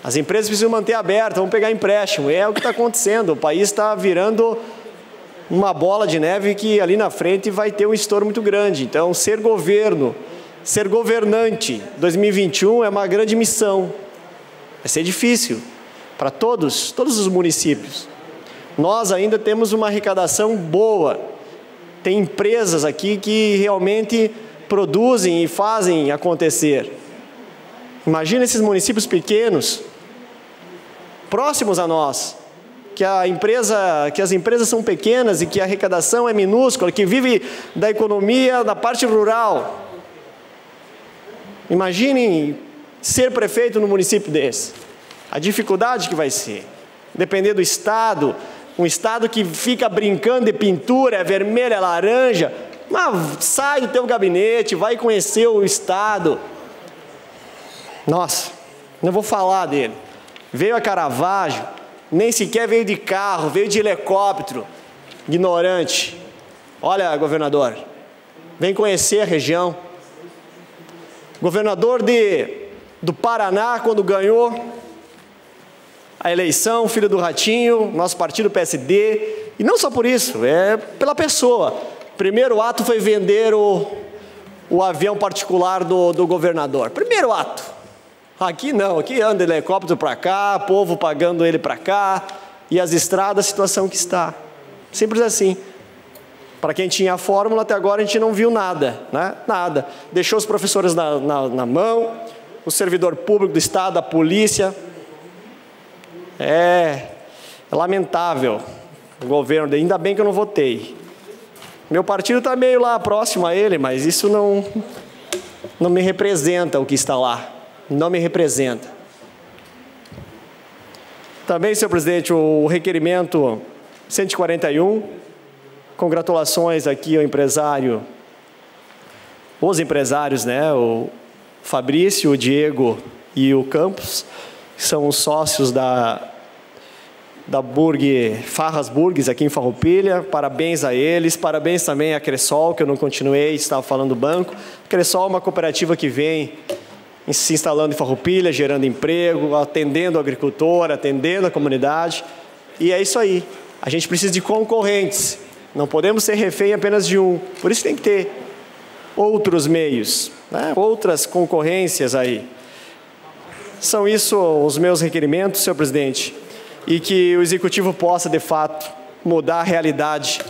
as empresas precisam manter abertas, vão pegar empréstimo, é o que está acontecendo, o país está virando uma bola de neve que ali na frente vai ter um estouro muito grande. Então, ser governo, ser governante 2021 é uma grande missão. Vai ser difícil para todos os municípios. Nós ainda temos uma arrecadação boa. Tem empresas aqui que realmente produzem e fazem acontecer. Imagina esses municípios pequenos, próximos a nós, que as empresas são pequenas e que a arrecadação é minúscula, que vive da economia da parte rural. Imaginem ser prefeito no município desse. A dificuldade que vai ser. Depender do estado, um estado que fica brincando de pintura, é vermelho, é laranja. Mas sai do teu gabinete, vai conhecer o estado. Nossa, não vou falar dele. Veio a Caravaggio, nem sequer veio de carro, veio de helicóptero. Ignorante. Olha, governador, vem conhecer a região. Governador do Paraná, quando ganhou a eleição, filho do Ratinho, nosso partido PSD. E não só por isso, é pela pessoa. Primeiro ato foi vender o avião particular do governador. Primeiro ato. Aqui não, aqui anda helicóptero para cá, povo pagando ele para cá, e as estradas, a situação que está. Simples assim. Para quem tinha a fórmula, até agora a gente não viu nada, né? Nada. Deixou os professores na mão, o servidor público do Estado, a polícia. É lamentável o governo, ainda bem que eu não votei. Meu partido está meio lá próximo a ele, mas isso não me representa o que está lá. Não me representa. Também, senhor presidente, o requerimento 141, congratulações aqui ao empresário, os empresários, né? O Fabrício, o Diego e o Campos, que são os sócios da Farras Burgues aqui em Farroupilha. Parabéns a eles, parabéns também à Cressol, que eu não continuei, estava falando do banco. A Cressol é uma cooperativa que vem se instalando em Farroupilha, gerando emprego, atendendo o agricultor, atendendo a comunidade. E é isso aí. A gente precisa de concorrentes. Não podemos ser refém apenas de um. Por isso tem que ter outros meios, né? Outras concorrências aí. São isso os meus requerimentos, senhor presidente. E que o Executivo possa, de fato, mudar a realidade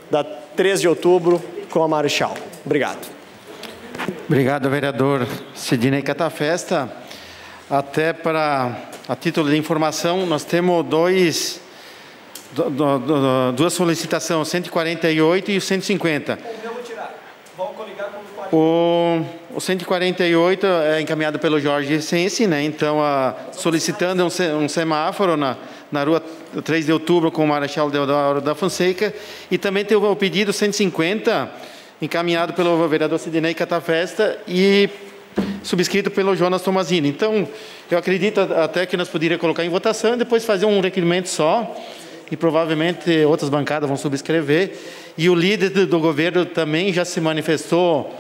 da 13 de outubro com a Marechal. Obrigado. Obrigado, vereador Sidnei Catafesta. Até a título de informação, nós temos duas solicitações, 148 e o 150. Eu vou tirar. Vou coligar com o 40. O 148 é encaminhado pelo Jorge Sensi, né? Então, solicitando um semáforo na rua 3 de outubro com o Marechal Deodoro da Fonseca. E também tem o pedido 150, encaminhado pelo vereador Sidnei Catafesta e subscrito pelo Jonas Tomazini. Então, eu acredito até que nós poderíamos colocar em votação e depois fazer um requerimento só, e provavelmente outras bancadas vão subscrever. E o líder do governo também já se manifestou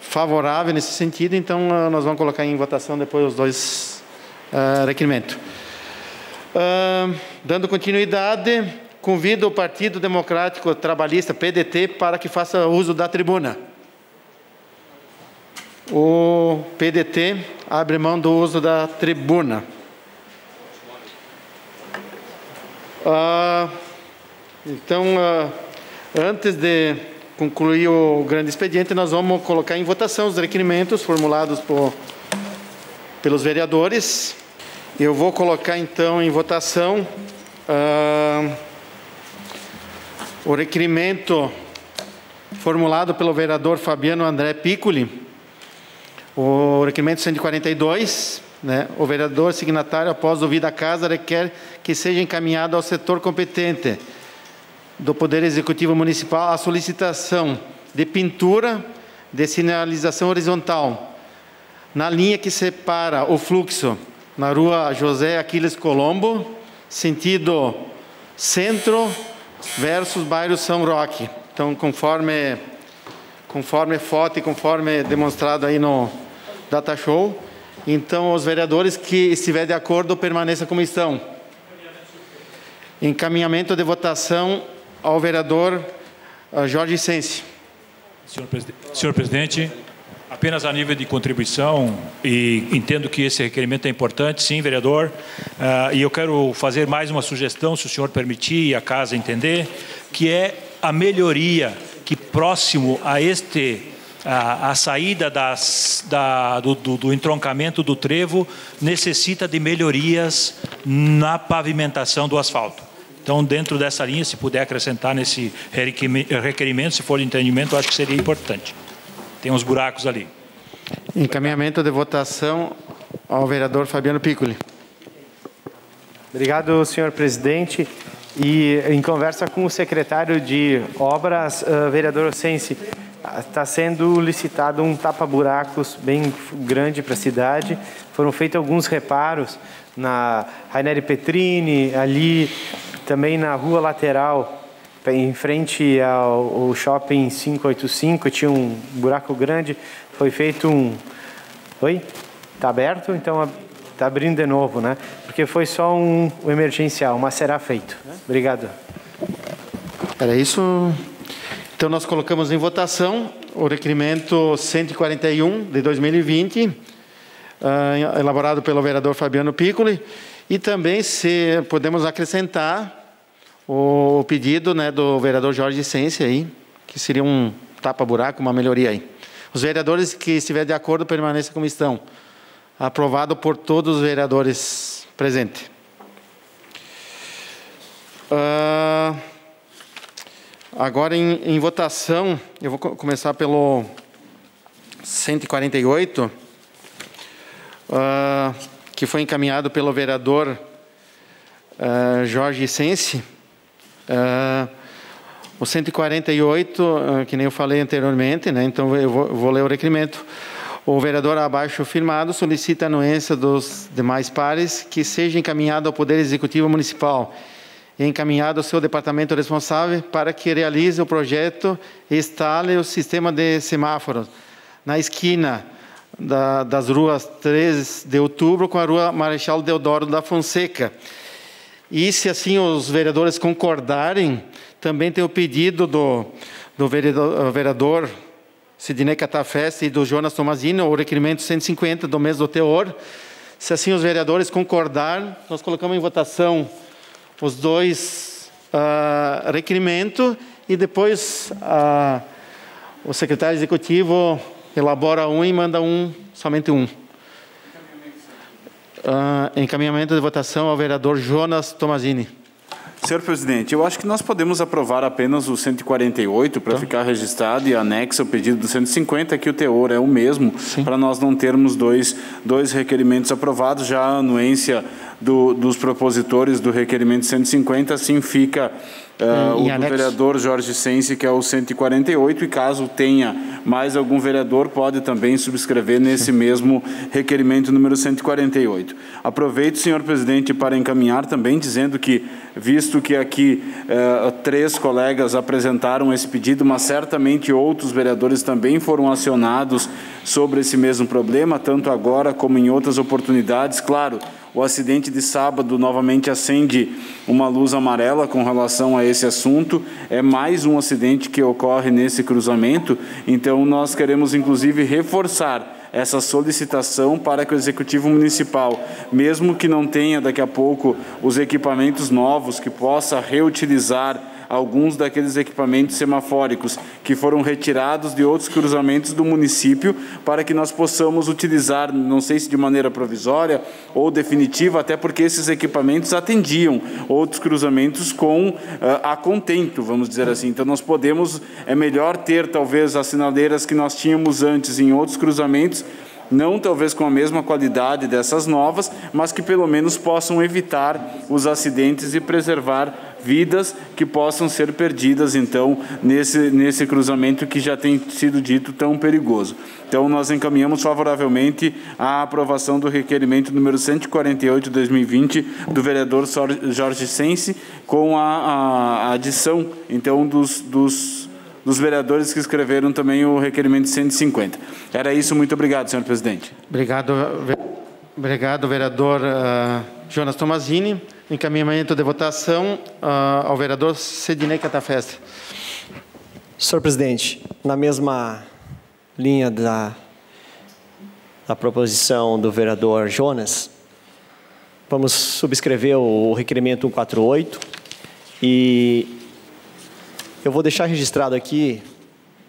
favorável nesse sentido, então nós vamos colocar em votação depois os dois requerimentos. Dando continuidade, convido o Partido Democrático Trabalhista, PDT, para que faça uso da tribuna. O PDT abre mão do uso da tribuna. Então, Antes de concluir o grande expediente, nós vamos colocar em votação os requerimentos formulados pelos vereadores. Eu vou colocar, então, em votação o requerimento formulado pelo vereador Fabiano André Piccoli, o requerimento 142, né? O vereador signatário, após ouvida a casa, requer que seja encaminhado ao setor competente do Poder Executivo Municipal a solicitação de pintura de sinalização horizontal na linha que separa o fluxo na rua José Aquiles Colombo, sentido centro versus bairro São Roque. Então, conforme foto e conforme demonstrado aí no Data Show, então os vereadores que estiverem de acordo permaneçam como estão. Encaminhamento de votação ao vereador Jorge Sensi. Senhor presidente, apenas a nível de contribuição, e entendo que esse requerimento é importante, sim, vereador, e eu quero fazer mais uma sugestão, se o senhor permitir e a casa entender, que é a melhoria que próximo a a saída do entroncamento do trevo necessita de melhorias na pavimentação do asfalto. Então, dentro dessa linha, se puder acrescentar nesse requerimento, se for de entendimento, eu acho que seria importante. Tem uns buracos ali. Encaminhamento de votação ao vereador Fabiano Piccoli. Obrigado, senhor presidente. E em conversa com o secretário de Obras, vereador Sensi, está sendo licitado um tapa-buracos bem grande para a cidade. Foram feitos alguns reparos na Raineri Petrini, ali também na rua lateral, em frente ao shopping 585, tinha um buraco grande, foi feito Oi? Está aberto? Então está abrindo de novo, né? Porque foi só um emergencial, mas será feito. Obrigado. Era isso. Então, nós colocamos em votação o requerimento 141 de 2020, elaborado pelo vereador Fabiano Piccoli, e também, se podemos acrescentar, o pedido, né, do vereador Jorge Sensi aí, que seria um tapa-buraco, uma melhoria aí. Os vereadores que estiverem de acordo permaneçam como estão. Aprovado por todos os vereadores presentes. Agora, em votação, eu vou começar pelo 148, que foi encaminhado pelo vereador Jorge Sensi. O 148, que nem eu falei anteriormente, né? Então eu vou ler o requerimento. O vereador abaixo firmado solicita a anuência dos demais pares que seja encaminhado ao Poder Executivo Municipal e encaminhado ao seu departamento responsável para que realize o projeto e instale o sistema de semáforos na esquina das ruas 3 de Outubro com a rua Marechal Deodoro da Fonseca. E, se assim os vereadores concordarem, também tem o pedido do vereador Sidney Catafeste e do Jonas Tomazini, o requerimento 150 do mesmo teor. Se assim os vereadores concordarem, nós colocamos em votação os dois requerimentos e depois o secretário executivo elabora um e manda somente um. Encaminhamento de votação ao vereador Jonas Tomazini. Senhor presidente, eu acho que nós podemos aprovar apenas o 148 para ficar registrado e anexo o pedido do 150, que o teor é o mesmo, para nós não termos dois requerimentos aprovados. Já a anuência dos propositores do requerimento 150, assim fica o do vereador Jorge Sensi, que é o 148, e caso tenha mais algum vereador, pode também subscrever nesse mesmo requerimento número 148. Aproveito, senhor presidente, para encaminhar também, dizendo que, visto que aqui 3 colegas apresentaram esse pedido, mas certamente outros vereadores também foram acionados sobre esse mesmo problema, tanto agora como em outras oportunidades. Claro, o acidente de sábado novamente acende uma luz amarela com relação a esse assunto. É mais um acidente que ocorre nesse cruzamento, então nós queremos inclusive reforçar essa solicitação para que o Executivo Municipal, mesmo que não tenha daqui a pouco os equipamentos novos, que possa reutilizar alguns daqueles equipamentos semafóricos que foram retirados de outros cruzamentos do município para que nós possamos utilizar, não sei se de maneira provisória ou definitiva, até porque esses equipamentos atendiam outros cruzamentos a contento, vamos dizer assim. Então nós podemos, é melhor ter talvez as sinaleiras que nós tínhamos antes em outros cruzamentos, não talvez com a mesma qualidade dessas novas, mas que pelo menos possam evitar os acidentes e preservar vidas que possam ser perdidas, então, nesse cruzamento que já tem sido dito tão perigoso. Então, nós encaminhamos favoravelmente a aprovação do requerimento número 148 de 2020 do vereador Jorge Sense, com a adição, então, dos vereadores que escreveram também o requerimento 150. Era isso, muito obrigado, senhor presidente. Obrigado, vereador Jonas Tomazini. Encaminhamento de votação ao vereador Sidnei Catafesta. Senhor presidente, na mesma linha da proposição do vereador Jonas, vamos subscrever o requerimento 148 e eu vou deixar registrado aqui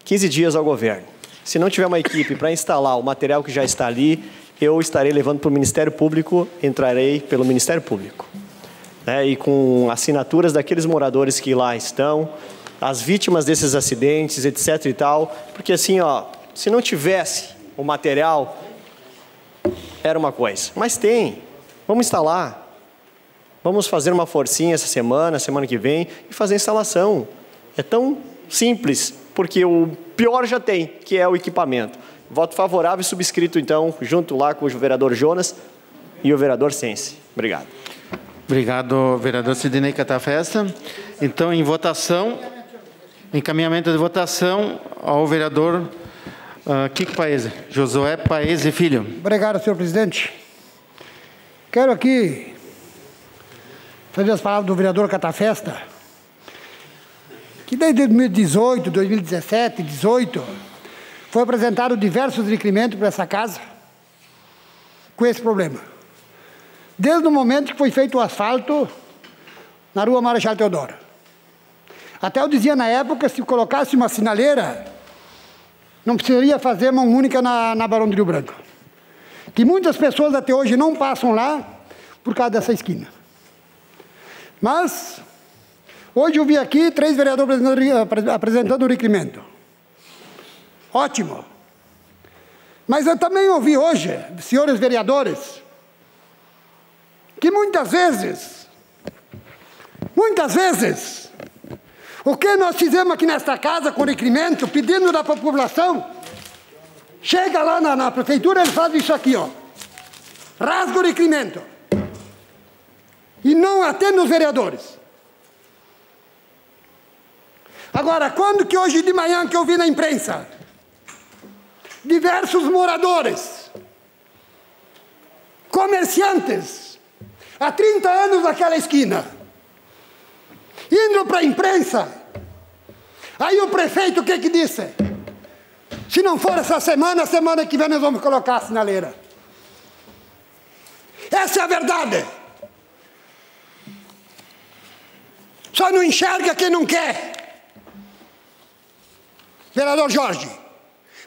15 dias ao governo. Se não tiver uma equipe para instalar o material que já está ali, eu estarei levando para o Ministério Público, entrarei pelo Ministério Público. E com assinaturas daqueles moradores que lá estão, as vítimas desses acidentes, etc. e tal, porque assim, se não tivesse o material, era uma coisa. Mas tem, vamos instalar, vamos fazer uma forcinha essa semana que vem, e fazer a instalação. É tão simples, porque o pior já tem, que é o equipamento. Voto favorável e subscrito, então, junto lá com o vereador Jonas e o vereador Sense. Obrigado. Obrigado, vereador Sidnei Catafesta. Então, em votação, encaminhamento de votação ao vereador Kiko Paese, Josué Paese Filho. Obrigado, senhor presidente. Quero aqui fazer as palavras do vereador Catafesta, que desde 2018, 2017, 2018, foi apresentado diversos requerimentos para essa casa com esse problema. Desde o momento que foi feito o asfalto na rua Marechal Deodoro. Até eu dizia na época, se colocasse uma sinaleira, não precisaria fazer mão única na Barão do Rio Branco. Que muitas pessoas até hoje não passam lá por causa dessa esquina. Mas, hoje eu vi aqui 3 vereadores apresentando o requerimento. Ótimo. Mas eu também ouvi hoje, senhores vereadores, que muitas vezes, o que nós fizemos aqui nesta casa com requerimento, pedindo da população, chega lá na prefeitura, ele faz isso aqui, rasga o requerimento, e não atende os vereadores. Agora, quando que hoje de manhã que eu vi na imprensa, diversos moradores, comerciantes, há 30 anos naquela esquina, indo para a imprensa, aí o prefeito o que disse? Se não for essa semana, a semana que vem nós vamos colocar a sinaleira. Essa é a verdade. Só não enxerga quem não quer. Vereador Jorge,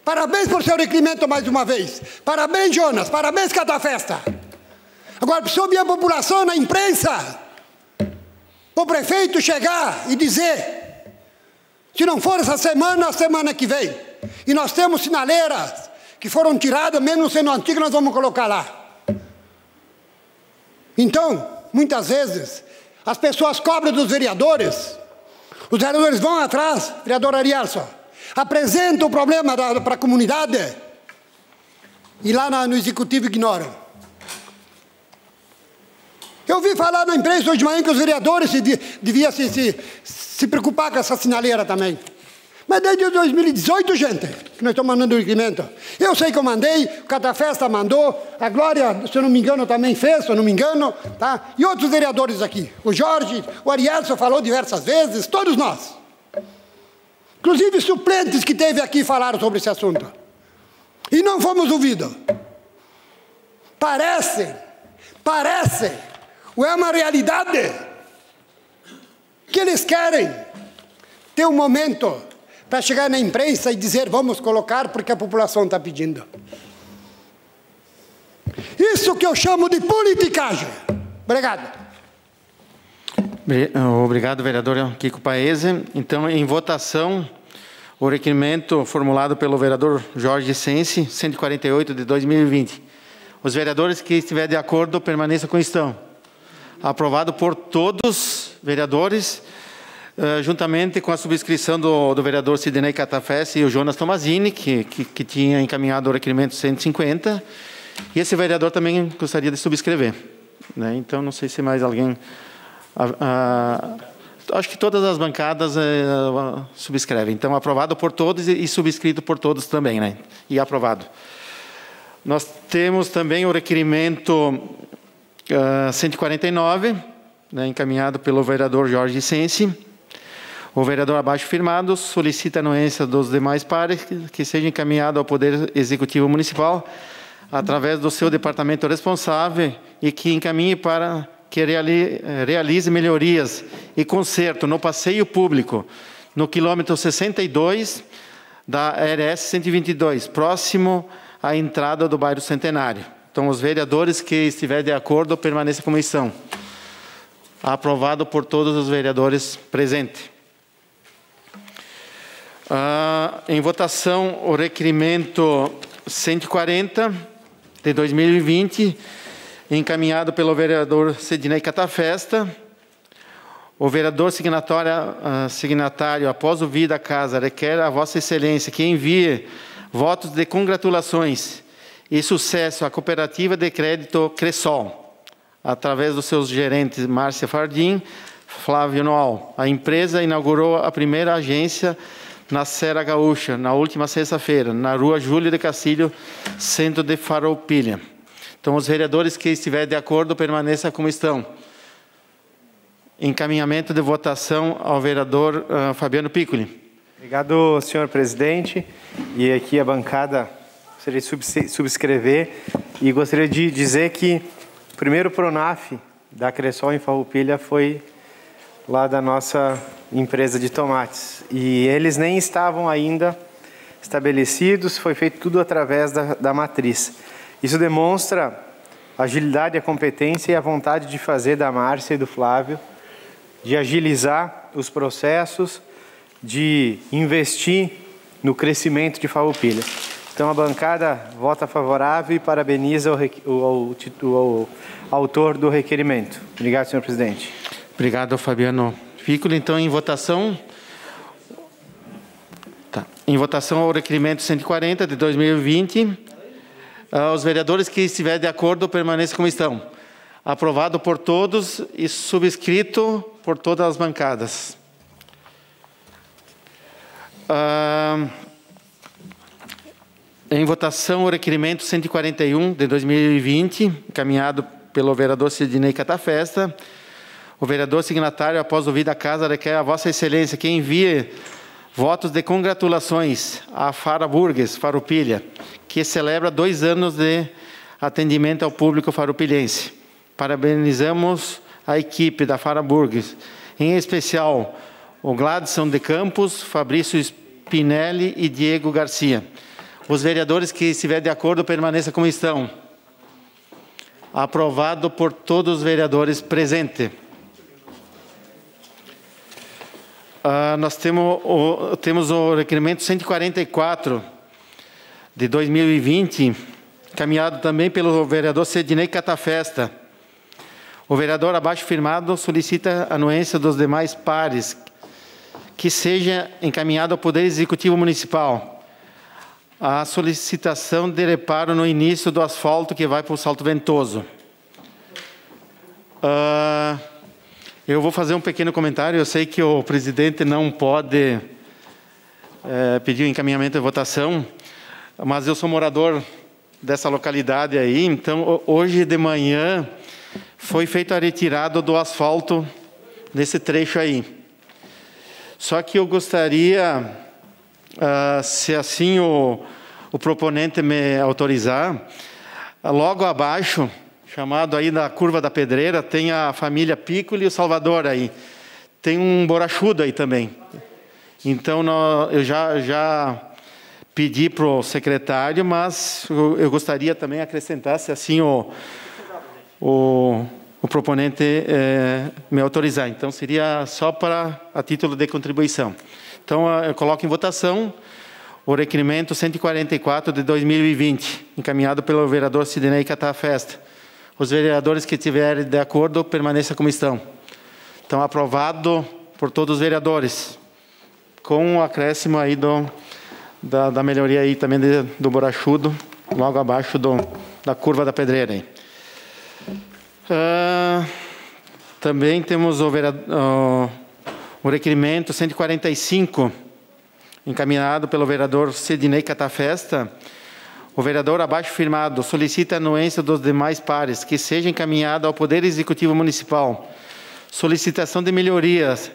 parabéns por seu requerimento mais uma vez. Parabéns, Jonas, parabéns, Catafesta. Agora, precisa ouvir a população na imprensa, o prefeito chegar e dizer, se não for essa semana, a semana que vem. E nós temos sinaleiras que foram tiradas, mesmo sendo antigas, nós vamos colocar lá. Então, muitas vezes, as pessoas cobram dos vereadores, os vereadores vão atrás, vereador Arielson, apresentam o problema para a comunidade, e lá no executivo ignoram. Eu ouvi falar na imprensa hoje de manhã que os vereadores deviam se preocupar com essa sinaleira também. Mas desde 2018, gente, que nós estamos mandando o requerimento. Eu sei que eu mandei, o Catafesta mandou, a Glória, se eu não me engano, também fez, se eu não me engano, tá? E outros vereadores aqui. O Jorge, o Arielson falou diversas vezes, todos nós. Inclusive suplentes que teve aqui falaram sobre esse assunto. E não fomos ouvidos. Parece, ou é uma realidade, que eles querem ter um momento para chegar na imprensa e dizer vamos colocar porque a população está pedindo. Isso que eu chamo de politicagem. Obrigado. Obrigado, vereador Kiko Paese. Então, em votação, o requerimento formulado pelo vereador Jorge Sensi, 148 de 2020. Os vereadores que estiverem de acordo permaneçam como estão. Aprovado por todos os vereadores, juntamente com a subscrição do vereador Sidney Catafesta e o Jonas Tomazini, que tinha encaminhado o requerimento 150. E esse vereador também gostaria de subscrever. Né? Então, não sei se mais alguém... acho que todas as bancadas subscrevem. Então, aprovado por todos e subscrito por todos também, né? E aprovado. Nós temos também o requerimento 149, né, encaminhado pelo vereador Jorge Sensi. O vereador abaixo firmado solicita a anuência dos demais pares que seja encaminhado ao Poder Executivo Municipal através do seu departamento responsável e que encaminhe para que realize melhorias e conserto no passeio público no quilômetro 62 da RS 122, próximo à entrada do bairro Centenário. Então, os vereadores que estiverem de acordo permaneçam como estão. Aprovado por todos os vereadores presentes. Em votação, o requerimento 140 de 2020, encaminhado pelo vereador Sidney Catafesta. O vereador signatário, após ouvir da casa, requer a Vossa Excelência que envie votos de congratulações e sucesso à Cooperativa de Crédito Cressol, através dos seus gerentes Márcia Fardim, Flávio Noal. A empresa inaugurou a primeira agência na Serra Gaúcha, na última sexta-feira, na rua Júlio de Castilho, centro de Farroupilha. Então, os vereadores que estiverem de acordo, permaneçam como estão. Encaminhamento de votação ao vereador Fabiano Piccoli. Obrigado, senhor presidente. E aqui a bancada gostaria de subscrever. E gostaria de dizer que o primeiro Pronaf da Cressol em Farroupilha foi lá da nossa empresa de tomates. E eles nem estavam ainda estabelecidos, foi feito tudo através da matriz. Isso demonstra a agilidade, a competência e a vontade de fazer da Márcia e do Flávio, de agilizar os processos, de investir no crescimento de Farroupilha. Então, a bancada vota favorável e parabeniza o autor do requerimento. Obrigado, senhor presidente. Obrigado, Fabiano Piccoli. Então, em votação... Em votação o requerimento 140 de 2020... os vereadores que estiverem de acordo permaneçam como estão. Aprovado por todos e subscrito por todas as bancadas. Em votação, o requerimento 141 de 2020, encaminhado pelo vereador Sidney Catafesta. O vereador signatário, após ouvir da casa, requer a Vossa Excelência que envie votos de congratulações à Fara Burgues, Farroupilha, que celebra 2 anos de atendimento ao público farroupilhense. Parabenizamos a equipe da Fara Burgues, em especial o Gladson de Campos, Fabrício Spinelli e Diego Garcia. Os vereadores que estiverem de acordo permaneçam como estão. Aprovado por todos os vereadores presentes. Nós temos o requerimento 144 de 2020, encaminhado também pelo vereador Sidney Catafesta. O vereador abaixo firmado solicita a anuência dos demais pares, que seja encaminhado ao Poder Executivo Municipal a solicitação de reparo no início do asfalto que vai para o Salto Ventoso. Eu vou fazer um pequeno comentário. Eu sei que o presidente não pode pedir o encaminhamento de votação, mas eu sou morador dessa localidade aí, então hoje de manhã foi feita a retirada do asfalto nesse trecho aí. Só que eu gostaria, se assim o proponente me autorizar, logo abaixo, chamado aí da Curva da Pedreira, tem a família Piccoli e o Salvador aí. Tem um borachudo aí também. Então, eu já pedi para o secretário, mas eu gostaria também de acrescentar, se assim o proponente me autorizar. Então, seria só a título de contribuição. Então, eu coloco em votação o requerimento 144 de 2020, encaminhado pelo vereador Sidnei Catafesta. Os vereadores que estiverem de acordo, permaneçam como estão. Então, aprovado por todos os vereadores, com o acréscimo aí da melhoria aí também do Borachudo, logo abaixo da curva da Pedreira. Aí. Também temos o requerimento 145, encaminhado pelo vereador Sidnei Catafesta. O vereador abaixo firmado solicita a anuência dos demais pares que seja encaminhada ao Poder Executivo Municipal. Solicitação de melhorias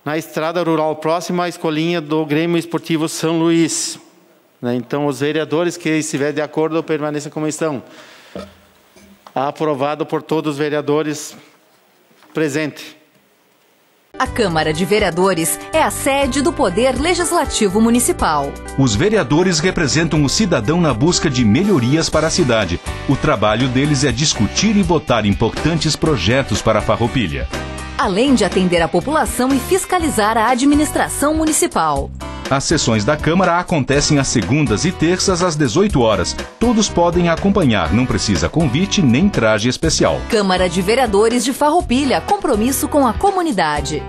na estrada rural próxima à escolinha do Grêmio Esportivo São Luís. Então, os vereadores que estiverem de acordo permaneçam como estão. Aprovado por todos os vereadores presentes. A Câmara de Vereadores é a sede do Poder Legislativo Municipal. Os vereadores representam o cidadão na busca de melhorias para a cidade. O trabalho deles é discutir e votar importantes projetos para a Farroupilha. Além de atender a população e fiscalizar a administração municipal. As sessões da Câmara acontecem às segundas e terças às 18 horas. Todos podem acompanhar, não precisa convite nem traje especial. Câmara de Vereadores de Farroupilha, compromisso com a comunidade.